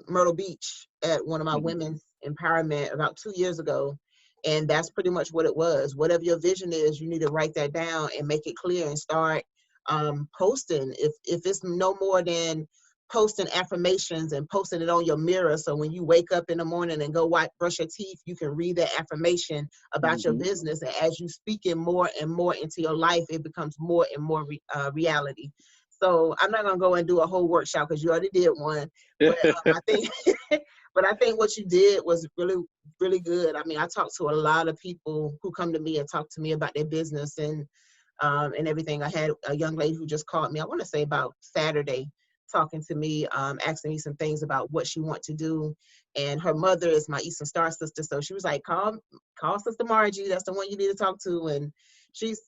Myrtle Beach at one of my women's empowerment about 2 years ago. And that's pretty much what it was. Whatever your vision is, you need to write that down and make it clear and start posting. If it's no more than posting affirmations and posting it on your mirror, so when you wake up in the morning and go brush your teeth, you can read that affirmation about your business. And as you speak it more and more into your life, it becomes more and more reality. So I'm not gonna go and do a whole workshop because you already did one, but I think but I think what you did was really, really good. I mean, I talk to a lot of people who come to me and talk to me about their business and everything. I had a young lady who just called me, I want to say about Saturday, talking to me, asking me some things about what she wants to do. And her mother is my Eastern Star sister. So she was like, call Sister Margie. That's the one you need to talk to. And she's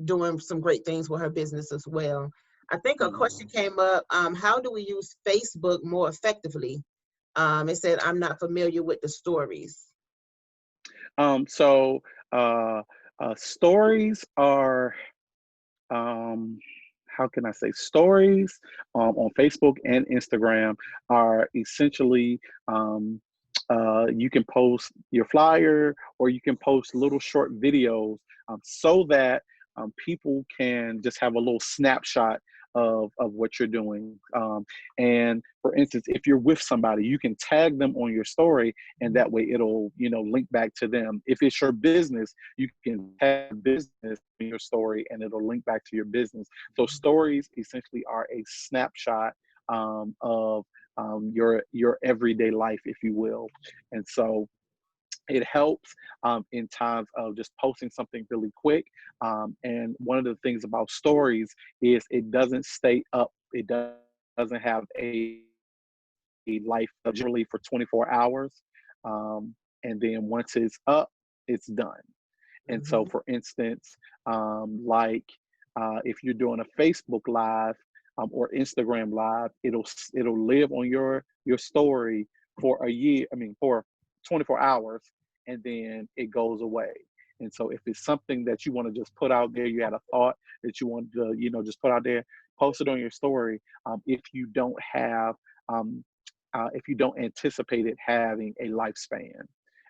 doing some great things with her business as well. I think a question came up, how do we use Facebook more effectively? It said, I'm not familiar with the stories. Stories are, how can I say, stories on Facebook and Instagram are essentially, you can post your flyer or you can post little short videos so that people can just have a little snapshot of what you're doing. And for instance, if you're with somebody, you can tag them on your story, and that way it'll, link back to them. If it's your business, you can tag business in your story and it'll link back to your business. So stories essentially are a snapshot of your everyday life, if you will. And so it helps in times of just posting something really quick. And one of the things about stories is it doesn't stay up. It doesn't have a life generally for 24 hours. And then once it's up, it's done. And so, for instance, if you're doing a Facebook Live or Instagram Live, it'll live on your story for a year. For 24 hours, and then it goes away. And so if it's something that you want to just put out there, you had a thought that you want to, just put out there, post it on your story. If you don't anticipate it having a lifespan.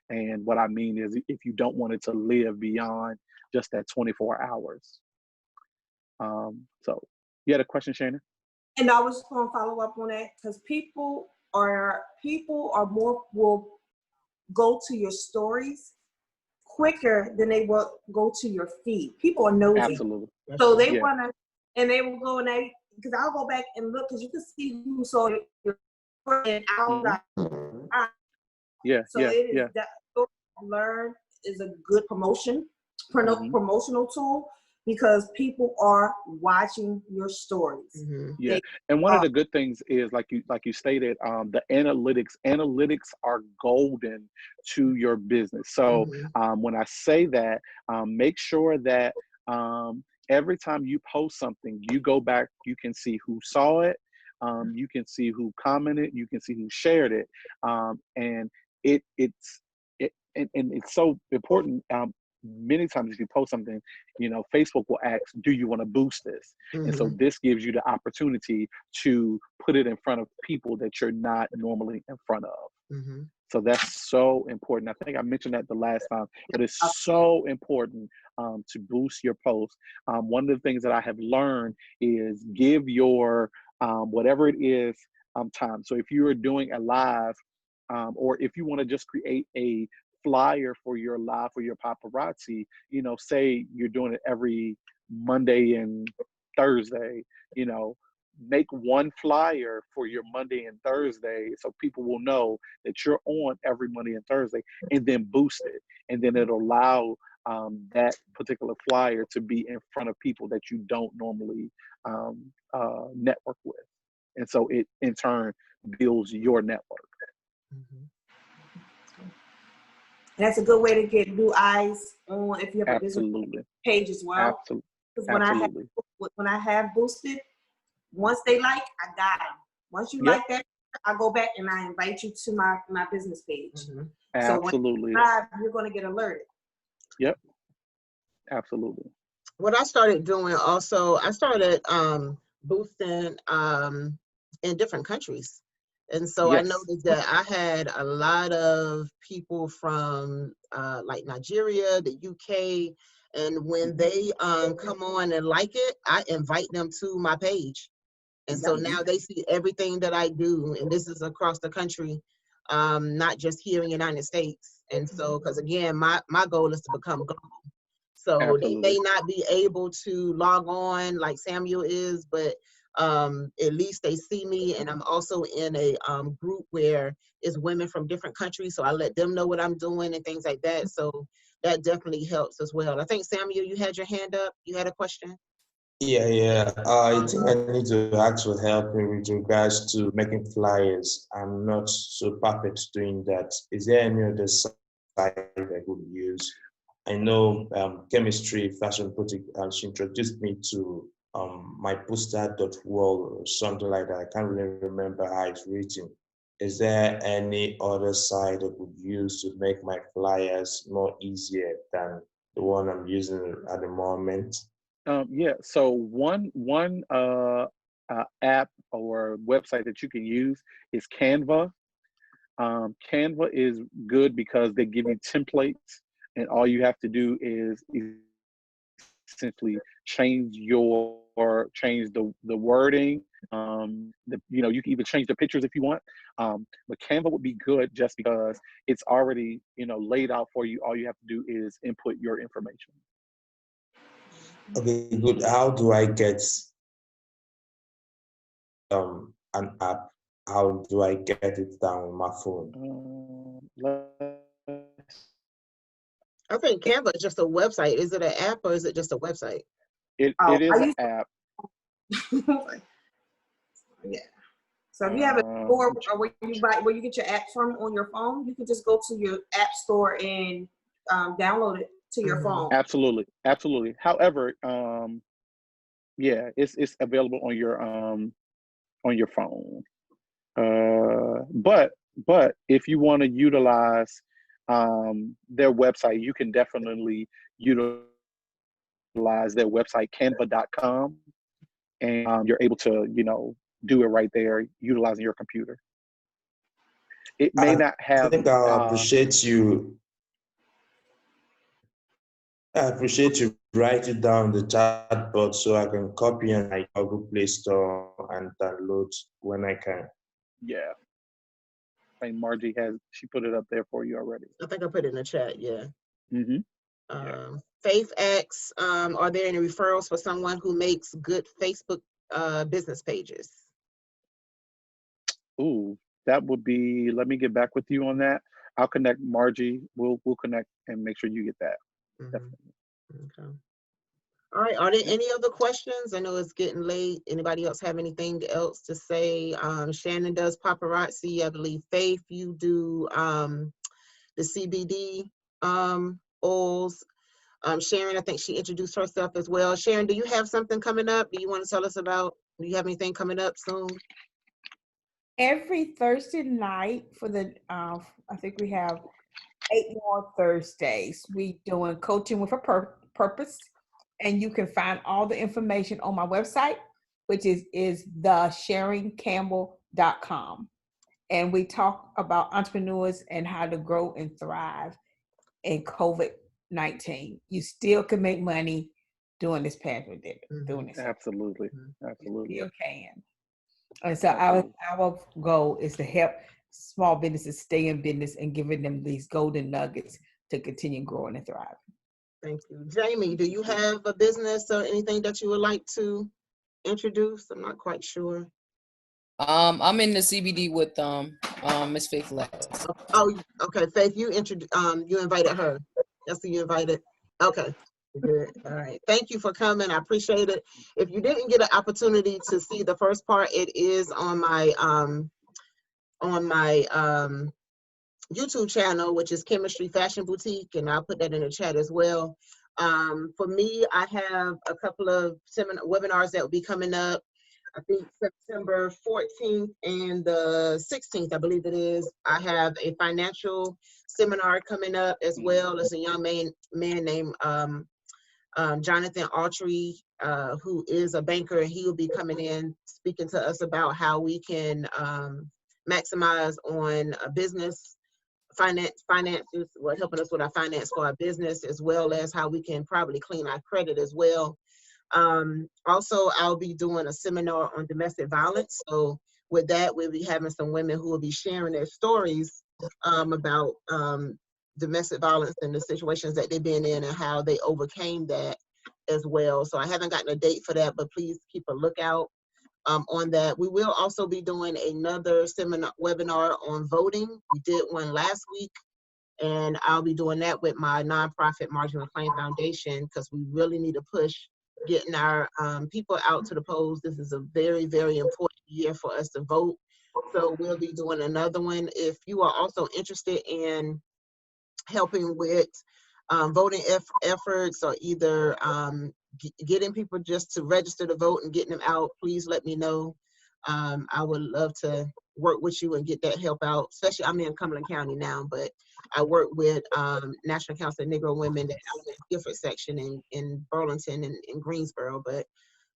And what I mean is if you don't want it to live beyond just that 24 hours. So you had a question, Shannon? And I was just going to follow up on that because people are will go to your stories quicker than they will go to your feed. People are nosy. Absolutely. So they want to, and they will go because I'll go back and look because you can see who saw your and I'll like, that learn is a good promotional tool because people are watching your stories. Yeah, and one of the good things is like you stated, the analytics are golden to your business. So when I say that, make sure that every time you post something, you go back, you can see who saw it, you can see who commented, you can see who shared it, and it's so important. Many times if you post something, Facebook will ask, do you want to boost this? And so this gives you the opportunity to put it in front of people that you're not normally in front of. So that's so important. I think I mentioned that the last time, but it's so important to boost your post. One of the things that I have learned is give your, whatever it is, time. So if you are doing a live, or if you want to just create a flyer for your live for your paparazzi, say you're doing it every Monday and Thursday, make one flyer for your Monday and Thursday so people will know that you're on every Monday and Thursday, and then boost it. And then it'll allow that particular flyer to be in front of people that you don't normally network with. And so it in turn builds your network. That's a good way to get new eyes on if you have a business page as well. Because when I have boosted, once they like, I got them. Once you like that, I go back and I invite you to my business page. Absolutely. So when you're going to get alerted. Yep. Absolutely. What I started doing also, I started boosting in different countries. And so I Yes. noticed that I had a lot of people from like Nigeria, the UK, and when they come on and like it, I invite them to my page. And so now they see everything that I do, and this is across the country, not just here in the United States. And so, because again, my goal is to become global. So they may Absolutely. not be able to log on like Samuel is, but at least they see me. And I'm also in a group where it's women from different countries. So I let them know what I'm doing and things like that. So that definitely helps as well. I think Samuel, you had your hand up. You had a question? Yeah. I think I need to ask for help with regards to making flyers. I'm not so perfect doing that. Is there any other site I could use? I know Chemistry Fashion Boutique, she introduced me to myposter.wall or something like that. I can't really remember how it's written. Is there any other site I could use to make my flyers more easier than the one I'm using at the moment? Yeah. So one app or website that you can use is Canva. Canva is good because they give you templates, and all you have to do is essentially change the wording. You can even change the pictures if you want. But Canva would be good just because it's already laid out for you. All you have to do is input your information. Okay, good. How do I get an app? How do I get it down on my phone? I think Canva is just a website. Is it an app or is it just a website? It is an app. Yeah. So if you have a store where you get your apps from on your phone, you can just go to your app store and download it to your phone. Absolutely. However, yeah, it's available on your phone. But if you want to utilize their website, you can definitely utilize their website, canva.com, and you're able to do it right there utilizing your computer. It may not I have think I'll appreciate you. I appreciate you write it down the chat box so I can copy and my Google Play Store and download when I can. Yeah. I think Margie she put it up there for you already. I think I put it in the chat, yeah. Yeah. Faith asks, are there any referrals for someone who makes good Facebook business pages? Ooh, that would be, let me get back with you on that. I'll connect Margie. We'll connect and make sure you get that. Definitely. Okay. All right, are there any other questions? I know it's getting late. Anybody else have anything else to say? Shannon does paparazzi. I believe Faith, you do the CBD oils. Sharon, I think she introduced herself as well. Sharon, do you have something coming up? Do you want to tell us about, do you have anything coming up soon? Every Thursday night for the, I think we have 8 more Thursdays, we doing coaching with a purpose. And you can find all the information on my website, which is thesharingcampbell.com. And we talk about entrepreneurs and how to grow and thrive in COVID-19. You still can make money doing this pandemic, doing this. Absolutely. Absolutely. You can. And so our goal is to help small businesses stay in business and giving them these golden nuggets to continue growing and thriving. Thank you. Jamie, do you have a business or anything that you would like to introduce? I'm not quite sure. I'm in the CBD with Miss Faith Lex. Oh, okay. Faith, you invited her. That's who you invited. Okay. Good. All right. Thank you for coming. I appreciate it. If you didn't get an opportunity to see the first part, it is on my YouTube channel, which is Chemistry Fashion Boutique, and I'll put that in the chat as well. For me, I have a couple of webinars that will be coming up. I think September 14th and the 16th, I believe it is. I have a financial seminar coming up as well. As a young man named Jonathan Autry, who is a banker, and he will be coming in speaking to us about how we can maximize on business finances, well, helping us with our finance for our business, as well as how we can probably clean our credit as well. Also, I'll be doing a seminar on domestic violence. So with that, we'll be having some women who will be sharing their stories about domestic violence and the situations that they've been in and how they overcame that as well. So I haven't gotten a date for that, but please keep a lookout on that. We will also be doing another webinar on voting. We did one last week, and I'll be doing that with my nonprofit Marjorie McLean Foundation, because we really need to push getting our people out to the polls. This is a very, very important year for us to vote. So we'll be doing another one. If you are also interested in helping with voting efforts, or either getting people just to register to vote and getting them out, please let me know. I would love to work with you and get that help out, especially I'm in Cumberland County now, but I work with National Council of Negro Women, that different section in Burlington and in Greensboro. But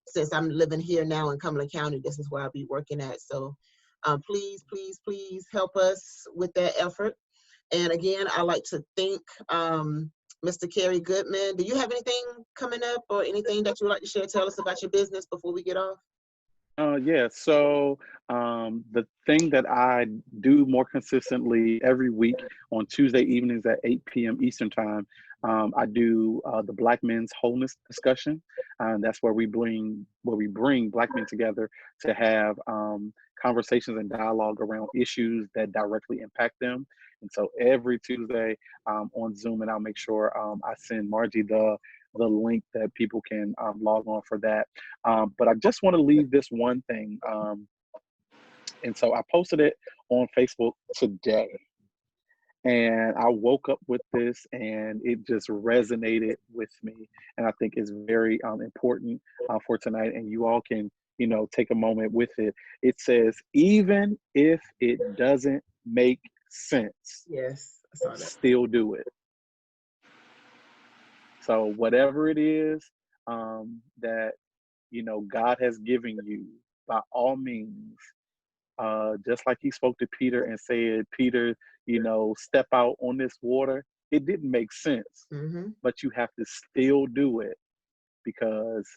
since I'm living here now in Cumberland County, this is where I'll be working at. So please, please, please help us with that effort. And again, I'd like to thank Mr. Kerry Goodman. Do you have anything coming up or anything that you'd like to share? Tell us about your business before we get off. Yeah, so the thing that I do more consistently every week on Tuesday evenings at 8 p.m. Eastern time, I do the Black Men's Wholeness discussion. That's where we bring Black men together to have conversations and dialogue around issues that directly impact them. And so every Tuesday on Zoom, and I'll make sure I send Margie the link that people can log on for that. But I just want to leave this one thing. And so I posted it on Facebook today. And I woke up with this and it just resonated with me. And I think it's very important for tonight. And you all can, take a moment with it. It says, even if it doesn't make sense, yes, I saw that. Still do it. So whatever it is that, God has given you, by all means, just like he spoke to Peter and said, Peter, step out on this water. It didn't make sense, but you have to still do it because,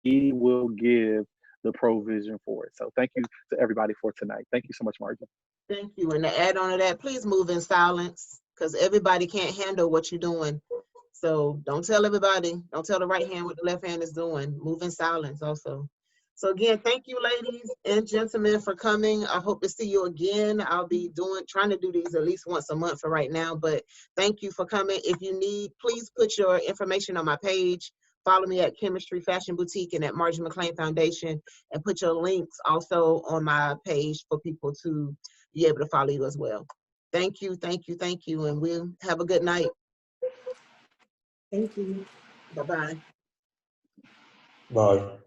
he will give the provision for it. So thank you to everybody for tonight. Thank you so much, Margie. Thank you. And to add on to that, please move in silence, because everybody can't handle what you're doing. So don't tell everybody. Don't tell the right hand what the left hand is doing. Move in silence also. So again, thank you, ladies and gentlemen, for coming. I hope to see you again. I'll be trying to do these at least once a month for right now, but thank you for coming. If you need, please put your information on my page. Follow me at Kemistry Fashion Boutique and at Marjorie McLean Foundation, and put your links also on my page for people to be able to follow you as well. Thank you, thank you, thank you, and we'll have a good night. Thank you. Bye-bye. Bye.